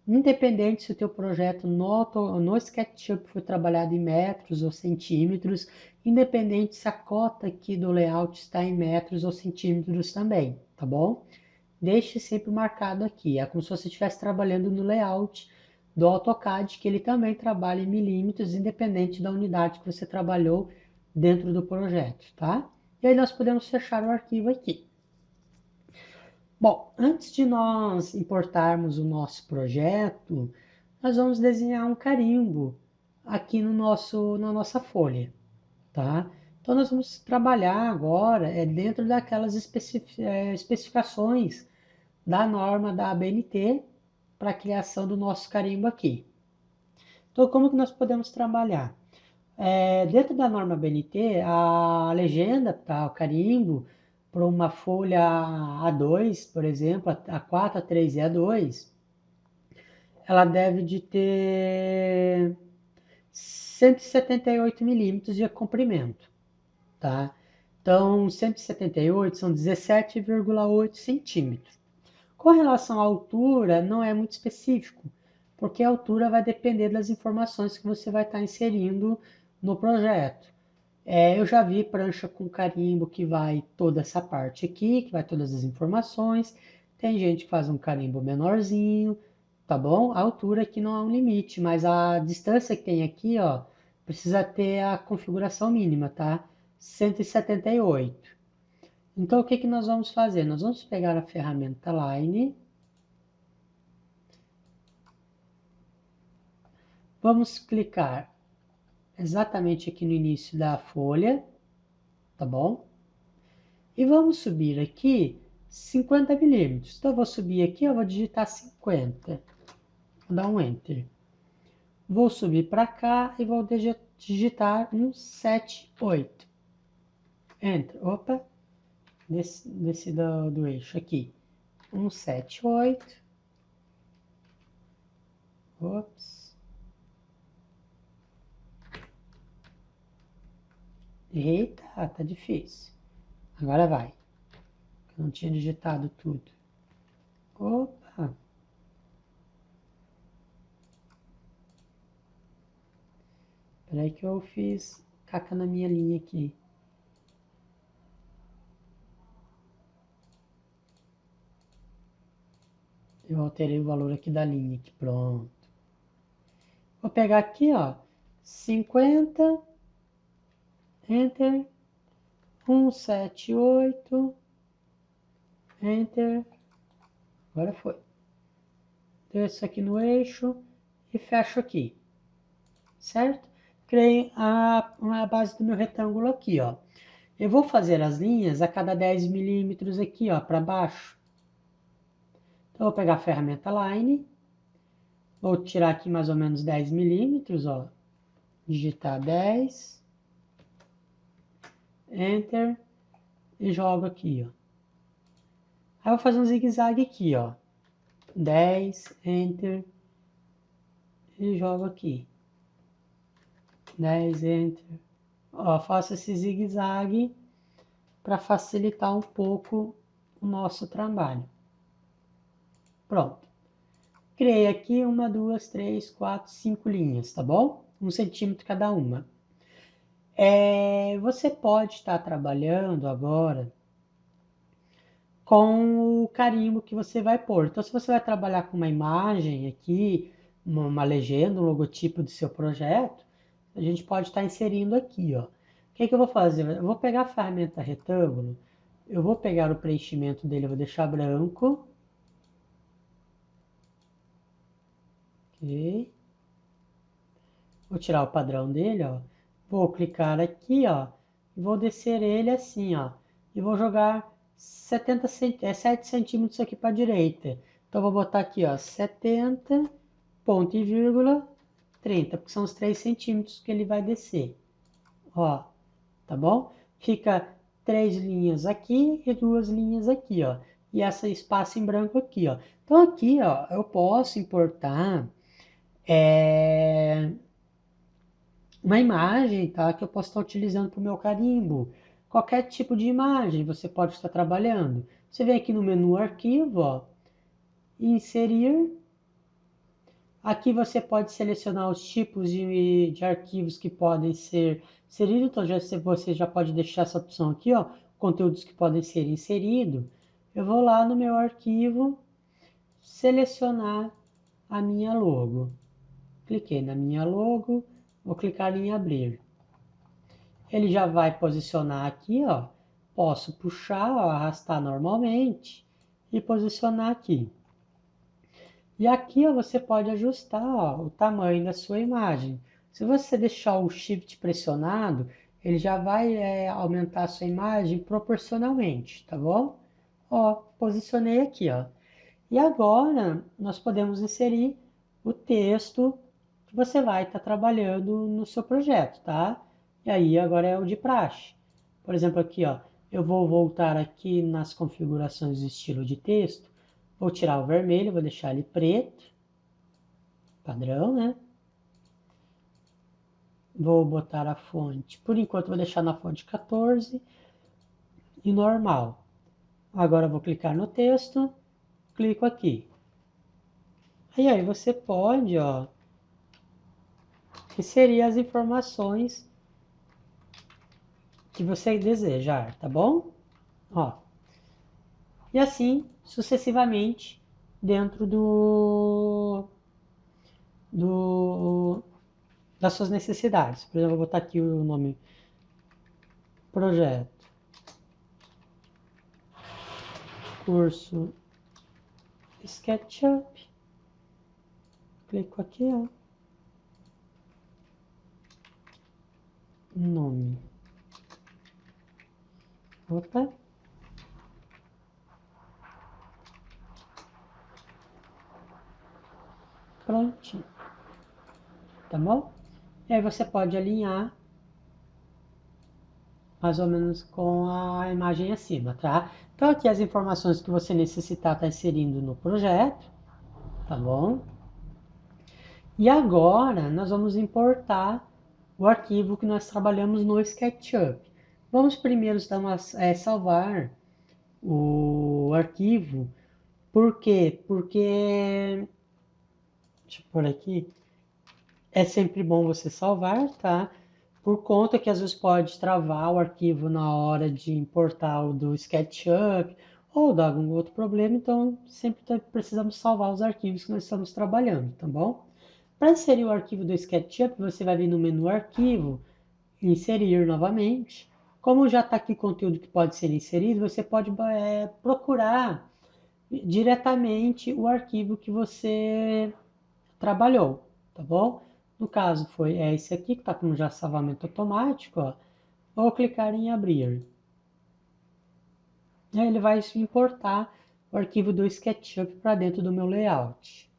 independente se o teu projeto no SketchUp foi trabalhado em metros ou centímetros, independente se a cota aqui do layout está em metros ou centímetros também, tá bom? Deixe sempre marcado aqui, é como se você estivesse trabalhando no layout do AutoCAD, que ele também trabalha em milímetros, independente da unidade que você trabalhou dentro do projeto, tá? E aí nós podemos fechar o arquivo aqui. Bom, antes de nós importarmos o nosso projeto, nós vamos desenhar um carimbo aqui na nossa folha, tá? Então nós vamos trabalhar agora dentro daquelas especificações da norma da ABNT para a criação do nosso carimbo aqui. Então como que nós podemos trabalhar? Dentro da norma BNT, a legenda, tá, o carimbo, para uma folha A2, por exemplo, A4, A3 e A2, ela deve de ter 178 milímetros de comprimento, tá? Então, 178 são 17,8 centímetros. Com relação à altura, não é muito específico, porque a altura vai depender das informações que você vai estar inserindo no projeto. Eu já vi prancha com carimbo que vai toda essa parte aqui, que vai todas as informações. Tem gente que faz um carimbo menorzinho, tá bom? A altura aqui não é um limite, mas a distância que tem aqui, ó, precisa ter a configuração mínima, tá? 178. Então, o que que nós vamos fazer? Nós vamos pegar a ferramenta Line, vamos clicar exatamente aqui no início da folha, tá bom? E vamos subir aqui 50 milímetros. Então eu vou subir aqui, eu vou digitar 50. Vou dar um Enter. Vou subir para cá e vou digitar 178. Enter. Opa, desci do eixo aqui. 178. Ops. Eita, tá difícil. Agora vai. Eu não tinha digitado tudo. Opa. Peraí que eu fiz caca na minha linha aqui. Eu alterei o valor aqui da linha. Aqui, pronto. Vou pegar aqui, ó. 50. Enter. 178. Enter. Agora foi. Desço aqui no eixo e fecho aqui. Certo? Criei a base do meu retângulo aqui, ó. Eu vou fazer as linhas a cada 10 milímetros aqui, ó, para baixo. Então, eu vou pegar a ferramenta Line. Vou tirar aqui mais ou menos 10 milímetros, ó. Digitar 10. Enter. E jogo aqui, ó. Aí eu vou fazer um zigue-zague aqui, ó. 10, Enter. E jogo aqui. 10, Enter. Ó, faço esse zigue-zague para facilitar um pouco o nosso trabalho. Pronto. Criei aqui 1, 2, 3, 4, 5 linhas, tá bom? 1 centímetro cada uma. Você pode estar trabalhando agora com o carimbo que você vai pôr. Então, se você vai trabalhar com uma imagem aqui, uma legenda, um logotipo do seu projeto, a gente pode estar inserindo aqui, ó. O que que eu vou fazer? Eu vou pegar a ferramenta retângulo, eu vou pegar o preenchimento dele, eu vou deixar branco. Ok. Vou tirar o padrão dele, ó. Vou clicar aqui, ó, e vou descer ele assim, ó. E vou jogar 7 centímetros aqui para a direita. Então, vou botar aqui, ó, 70, ponto e vírgula, 30, porque são os 3 centímetros que ele vai descer. Ó, tá bom? Fica 3 linhas aqui e 2 linhas aqui, ó. e esse espaço em branco aqui, ó. Então aqui, ó, eu posso importar uma imagem, tá? Que eu posso estar utilizando para o meu carimbo. Qualquer tipo de imagem você pode estar trabalhando. Você vem aqui no menu arquivo, ó, inserir. Aqui você pode selecionar os tipos de arquivos que podem ser inseridos. Então você já pode deixar essa opção aqui, ó, conteúdos que podem ser inseridos. Eu vou lá no meu arquivo, selecionar a minha logo. Cliquei na minha logo, vou clicar em abrir. Ele já vai posicionar aqui, ó. Posso puxar, ó, arrastar normalmente e posicionar aqui. E aqui, ó, você pode ajustar, ó, o tamanho da sua imagem. Se você deixar o Shift pressionado, ele já vai aumentar a sua imagem proporcionalmente, tá bom? Ó, posicionei aqui, ó. E agora nós podemos inserir o texto que você vai estar trabalhando no seu projeto, tá? E aí agora é o de praxe. Por exemplo, aqui, ó, eu vou voltar aqui nas configurações do estilo de texto, vou tirar o vermelho, vou deixar ele preto, padrão, né? Vou botar a fonte, por enquanto vou deixar na fonte 14 e normal. Agora eu vou clicar no texto, clico aqui. E aí você pode, ó, inserir as informações que você desejar, tá bom? Ó, e assim sucessivamente dentro do das suas necessidades. Por exemplo, eu vou botar aqui o nome projeto, curso SketchUp, clico aqui, ó, nome, opa, prontinho, tá bom? E aí você pode alinhar mais ou menos com a imagem acima, tá? Então aqui as informações que você necessitar tá inserindo no projeto, tá bom? E agora nós vamos importar o arquivo que nós trabalhamos no SketchUp. Vamos primeiro salvar o arquivo. Por quê? Porque, deixa eu pôr aqui, é sempre bom você salvar, tá? Por conta que às vezes pode travar o arquivo na hora de importar o do SketchUp ou dar algum outro problema, então sempre precisamos salvar os arquivos que nós estamos trabalhando, tá bom? Para inserir o arquivo do SketchUp, você vai vir no menu Arquivo, Inserir novamente. Como já está aqui conteúdo que pode ser inserido, você pode procurar diretamente o arquivo que você trabalhou, tá bom? No caso é esse aqui que está com já salvamento automático, ó. Vou clicar em abrir. Aí ele vai importar o arquivo do SketchUp para dentro do meu layout.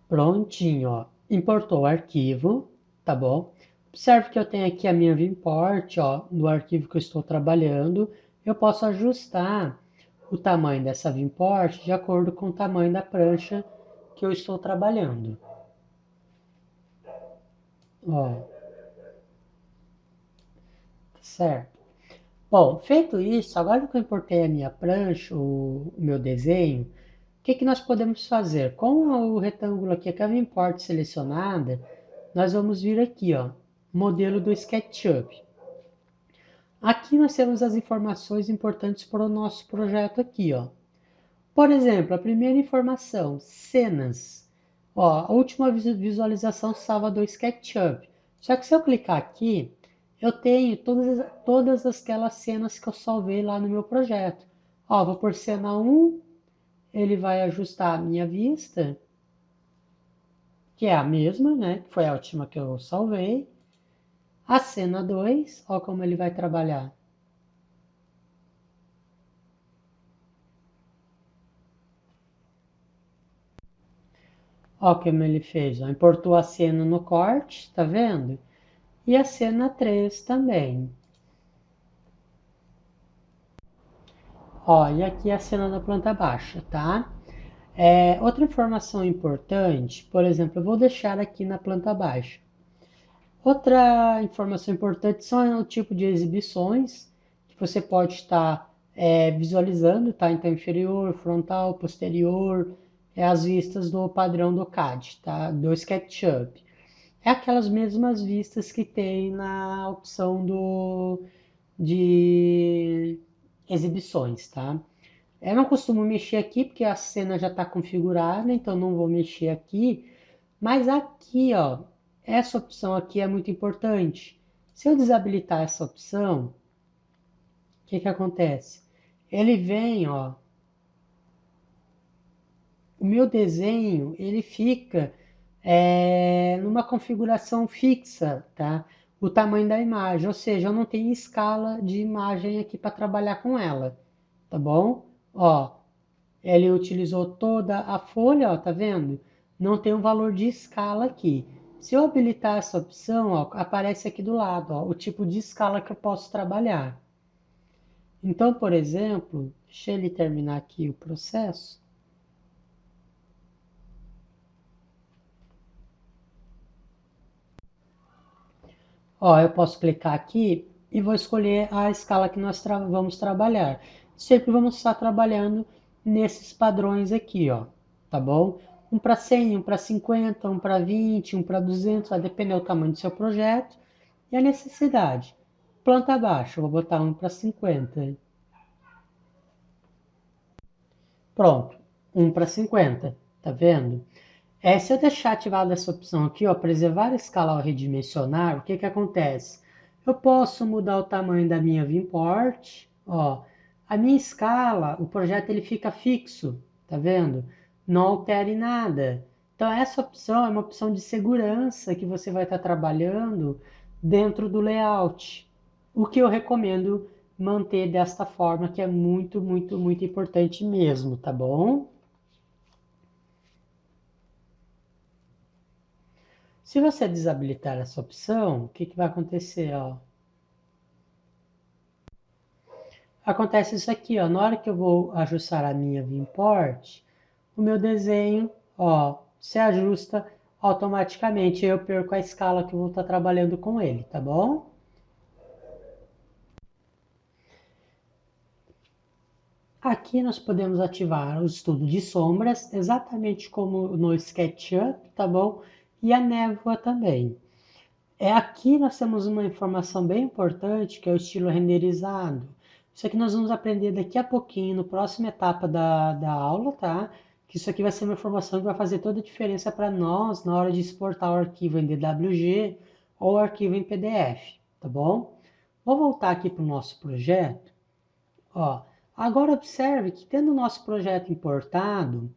Prontinho, ó. Importou o arquivo, tá bom? Observe que eu tenho aqui a minha vimport, ó, do arquivo que eu estou trabalhando. Eu posso ajustar o tamanho dessa vimport de acordo com o tamanho da prancha que eu estou trabalhando. Ó, certo? Bom, feito isso, agora que eu importei a minha prancha, o meu desenho, o que nós podemos fazer? Com o retângulo aqui, com a vimport selecionada, nós vamos vir aqui, ó, modelo do SketchUp. Aqui nós temos as informações importantes para o nosso projeto aqui, ó. Por exemplo, a primeira informação, cenas. Ó, a última visualização salva do SketchUp. Só que se eu clicar aqui, eu tenho todas aquelas cenas que eu salvei lá no meu projeto. Ó, vou por cena 1, ele vai ajustar a minha vista, que é a mesma, né? Que foi a última que eu salvei. A cena 2, ó como ele vai trabalhar. Ó como ele fez, ó, importou a cena no corte, tá vendo? E a cena 3 também. Ó, e aqui é a cena da planta baixa, tá? Outra informação importante, por exemplo, eu vou deixar aqui na planta baixa. Outra informação importante são o tipo de exibições que você pode estar visualizando, tá? Então, inferior, frontal, posterior, as vistas do padrão do CAD, tá? Do SketchUp. É aquelas mesmas vistas que tem na opção de exibições, tá? Eu não costumo mexer aqui porque a cena já está configurada, então não vou mexer aqui. Mas aqui, ó, essa opção aqui é muito importante. Se eu desabilitar essa opção, o que que acontece? Ele vem, ó, o meu desenho, ele fica numa configuração fixa, tá? O tamanho da imagem, ou seja, eu não tenho escala de imagem aqui para trabalhar com ela, tá bom? Ó, ele utilizou toda a folha, ó, tá vendo? Não tem um valor de escala aqui. Se eu habilitar essa opção, ó, aparece aqui do lado, ó, o tipo de escala que eu posso trabalhar. Então, por exemplo, deixa ele terminar aqui o processo. Ó, eu posso clicar aqui e vou escolher a escala que nós vamos trabalhar. Sempre vamos estar trabalhando nesses padrões aqui, ó, tá bom? Um para 100, um para 50, um para 20, um para 200, vai depender do tamanho do seu projeto e a necessidade. Planta baixa, vou botar um para 50. Pronto, um para 50, tá vendo? Se eu deixar ativada essa opção aqui, ó, preservar a escala ao redimensionar, o que que acontece? Eu posso mudar o tamanho da minha viewport, ó, a minha escala, o projeto ele fica fixo, tá vendo? Não altere nada. Então essa opção é uma opção de segurança que você vai estar trabalhando dentro do layout. O que eu recomendo manter desta forma, que é muito, muito, muito importante mesmo, tá bom? Se você desabilitar essa opção, o que que vai acontecer, ó? Acontece isso aqui, ó. Na hora que eu vou ajustar a minha viewport, o meu desenho, ó, se ajusta automaticamente. Eu perco a escala que eu vou estar trabalhando com ele, tá bom? Aqui nós podemos ativar o estudo de sombras, exatamente como no SketchUp, tá bom? E a névoa também. Aqui nós temos uma informação bem importante, que é o estilo renderizado. Isso aqui nós vamos aprender daqui a pouquinho, no próxima etapa da aula, tá? Que isso aqui vai ser uma informação que vai fazer toda a diferença para nós na hora de exportar o arquivo em DWG ou o arquivo em PDF, tá bom? Vou voltar aqui para o nosso projeto. Ó, agora observe que tendo o nosso projeto importado,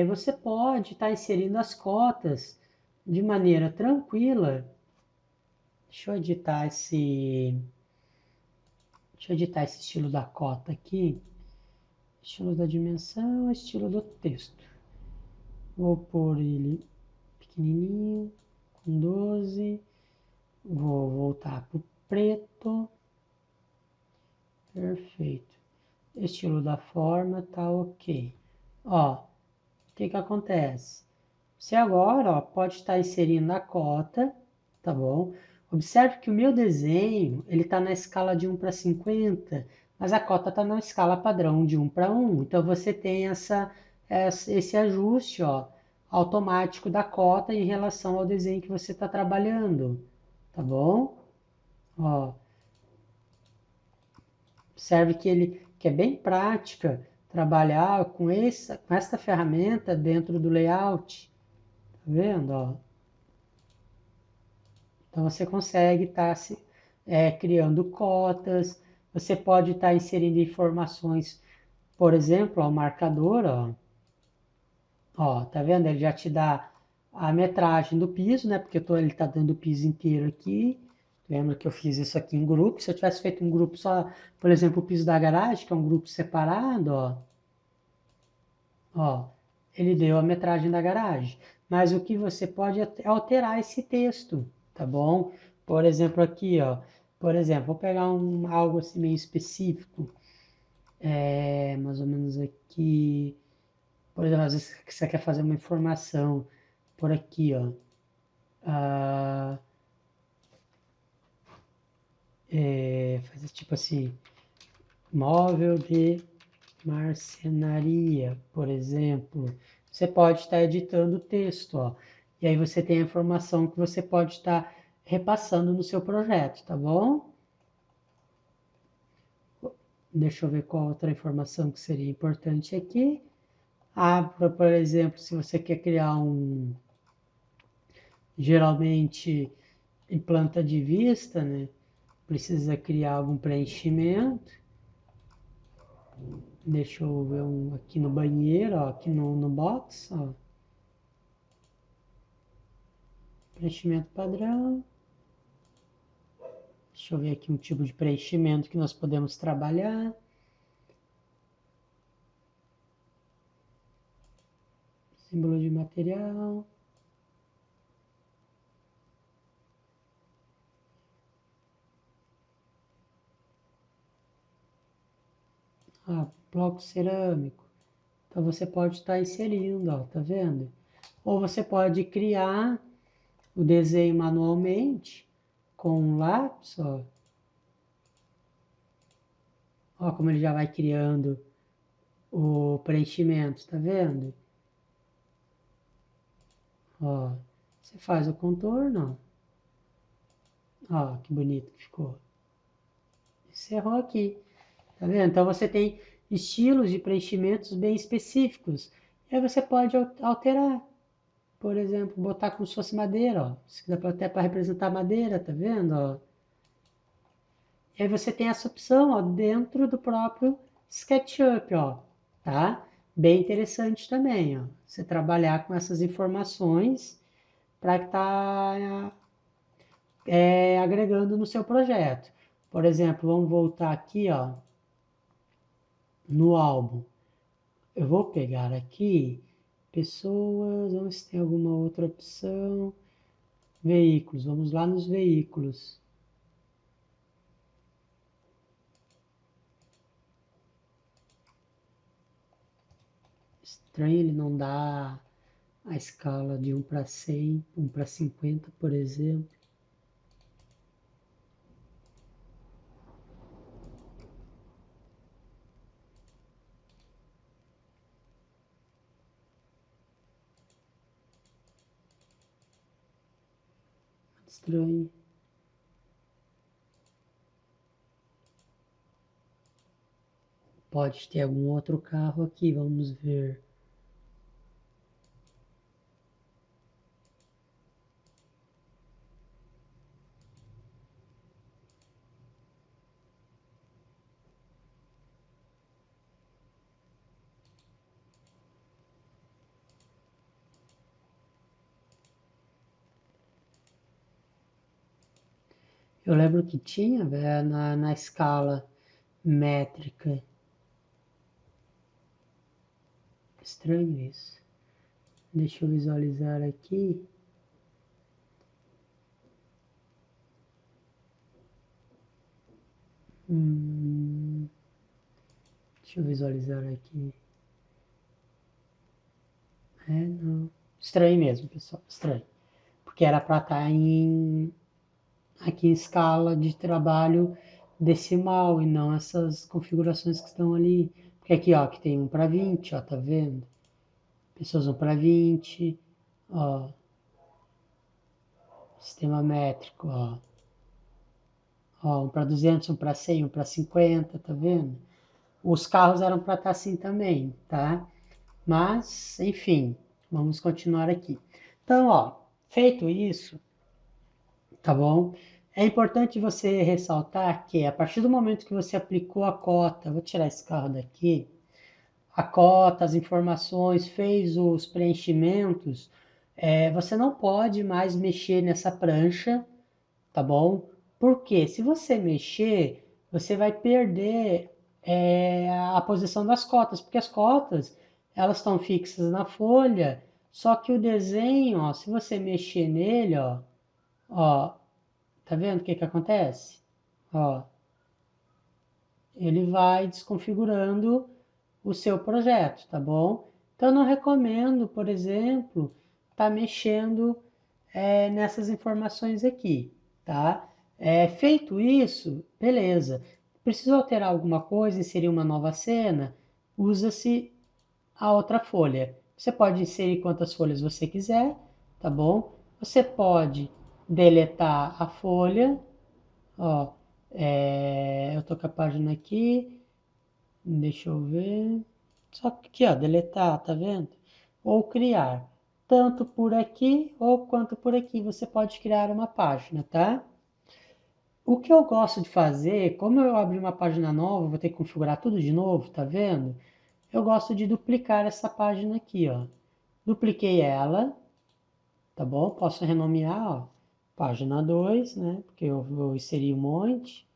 você pode estar inserindo as cotas de maneira tranquila. Deixa eu editar esse estilo da cota aqui. Estilo da dimensão, estilo do texto. Vou pôr ele pequenininho, com 12. Vou voltar para o preto. Perfeito. Estilo da forma tá ok. Ó, o que que acontece? Você agora, ó, pode estar inserindo a cota, tá bom? Observe que o meu desenho, ele está na escala de 1 para 50, mas a cota está na escala padrão de 1 para 1. Então você tem esse ajuste, ó, automático da cota em relação ao desenho que você está trabalhando, tá bom? Ó, observe que é bem prática trabalhar com esta ferramenta dentro do layout, tá vendo? Ó? Então você consegue estar criando cotas, você pode estar inserindo informações, por exemplo, o marcador, ó, tá vendo? Ele já te dá a metragem do piso, né? Porque ele está dando o piso inteiro aqui. Lembra que eu fiz isso aqui em grupo? Se eu tivesse feito um grupo só, por exemplo, o piso da garagem, que é um grupo separado, ó, ele deu a metragem da garagem. Mas o que você pode é alterar esse texto, tá bom? Por exemplo, aqui, ó. Por exemplo, vou pegar algo assim meio específico. É mais ou menos aqui. Por exemplo, às vezes você quer fazer uma informação por aqui, ó. Ah, faz tipo assim, móvel de marcenaria, por exemplo. Você pode estar editando o texto, ó. E aí você tem a informação que você pode estar repassando no seu projeto, tá bom? Deixa eu ver qual outra informação que seria importante aqui. Ah, por exemplo, se você quer criar geralmente em planta de vista, né? Precisa criar algum preenchimento. Deixa eu ver um aqui no banheiro, ó, aqui no box, ó. Preenchimento padrão. Deixa eu ver aqui um tipo de preenchimento que nós podemos trabalhar. Símbolo de material. Ah, bloco cerâmico. Então você pode estar inserindo, ó, tá vendo? Ou você pode criar o desenho manualmente com um lápis, ó. Ó como ele já vai criando o preenchimento, tá vendo? Ó, você faz o contorno, ó, que bonito que ficou. Encerrou aqui, tá vendo? Então você tem estilos de preenchimentos bem específicos. E aí você pode alterar, por exemplo, botar como se fosse madeira, ó. Se quiser até para representar madeira, tá vendo, ó? E aí você tem essa opção, ó, dentro do próprio SketchUp, ó, tá? Bem interessante também, ó. Você trabalhar com essas informações para que tá agregando no seu projeto. Por exemplo, vamos voltar aqui, ó, no álbum. Eu vou pegar aqui pessoas, vamos ver se tem alguma outra opção. Veículos, vamos lá nos veículos. Estranho ele não dá a escala de 1 para 100, 1 para 50, por exemplo. Estranho. Pode ter algum outro carro aqui, vamos ver. Eu lembro que tinha, velho, na escala métrica. Estranho isso. Deixa eu visualizar aqui. Hum, deixa eu visualizar aqui. Não. Estranho mesmo, pessoal. Estranho. Porque era para estar aqui em escala de trabalho decimal e não essas configurações que estão ali. Porque aqui, ó, que tem 1 para 20, ó, tá vendo? Pessoas 1 para 20, ó, sistema métrico, ó, 1 para 200, 1 para 100, 1 para 50, tá vendo? Os carros eram para estar assim também, tá? Mas, enfim, vamos continuar aqui. Então, ó, feito isso, tá bom? É importante você ressaltar que a partir do momento que você aplicou a cota, vou tirar esse carro daqui, a cota, as informações, fez os preenchimentos, você não pode mais mexer nessa prancha, tá bom? Porque se você mexer, você vai perder a posição das cotas, porque as cotas elas estão fixas na folha, só que o desenho, ó, se você mexer nele, ó, tá vendo o que que acontece? Ó, ele vai desconfigurando o seu projeto, tá bom? Então, eu não recomendo, por exemplo, estar mexendo nessas informações aqui, tá? Feito isso, beleza. Precisa alterar alguma coisa, inserir uma nova cena? Usa-se a outra folha. Você pode inserir quantas folhas você quiser, tá bom? Você pode deletar a folha, ó. Eu tô com a página aqui, deixa eu ver. Só que aqui, ó, deletar, tá vendo? Ou criar. Tanto por aqui ou quanto por aqui você pode criar uma página, tá? O que eu gosto de fazer, como eu abri uma página nova, vou ter que configurar tudo de novo, tá vendo? Eu gosto de duplicar essa página aqui, ó. Dupliquei ela, tá bom? Posso renomear, ó, página 2, né? Porque eu vou inserir um monte.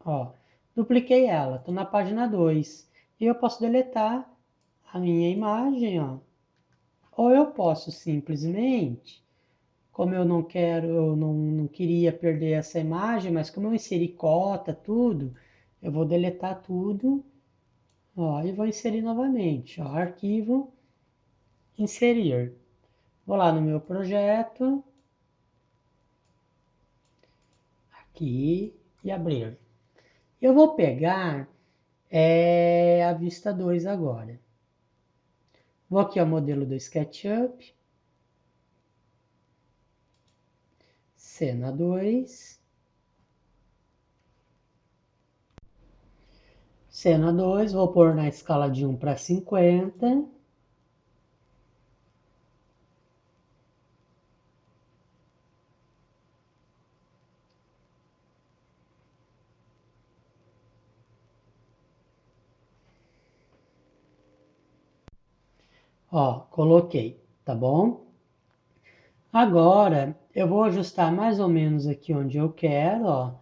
Ó, dupliquei ela, tô na página 2. E eu posso deletar a minha imagem, ó. Ou eu posso simplesmente, como eu não quero, eu não queria perder essa imagem, mas como eu inseri cota, tudo, eu vou deletar tudo, ó, e vou inserir novamente, ó, arquivo, inserir. Vou lá no meu projeto, aqui, e abrir. Eu vou pegar a vista 2 agora. Vou aqui ao modelo do SketchUp, cena 2. Cena 2, vou pôr na escala de 1 para 50. Ó, coloquei, tá bom? Agora eu vou ajustar mais ou menos aqui onde eu quero, ó.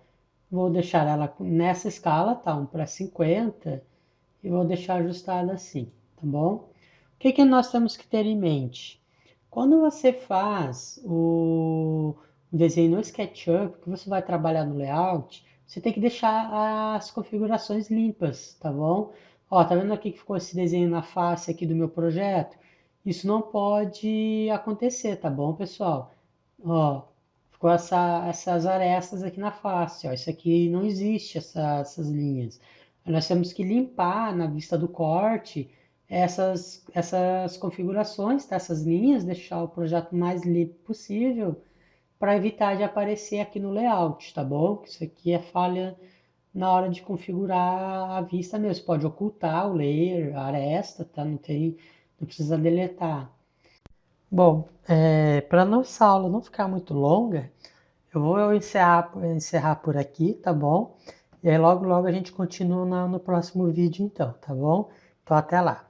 Vou deixar ela nessa escala, tá? 1 para 50. E vou deixar ajustada assim, tá bom? O que que nós temos que ter em mente? Quando você faz o desenho no SketchUp, que você vai trabalhar no layout, você tem que deixar as configurações limpas, tá bom? Ó, tá vendo aqui que ficou esse desenho na face aqui do meu projeto? Isso não pode acontecer, tá bom, pessoal? Ó, ficou essas arestas aqui na face, ó. Isso aqui não existe, essas linhas. Nós temos que limpar na vista do corte essas configurações, tá? Essas linhas, deixar o projeto mais limpo possível para evitar de aparecer aqui no layout, tá bom? Isso aqui é falha na hora de configurar a vista mesmo. Você pode ocultar o layer, a aresta, tá? Não precisa deletar. Bom, para nossa aula não ficar muito longa, eu vou encerrar por aqui, tá bom? E aí logo logo a gente continua no próximo vídeo então, tá bom? Então até lá.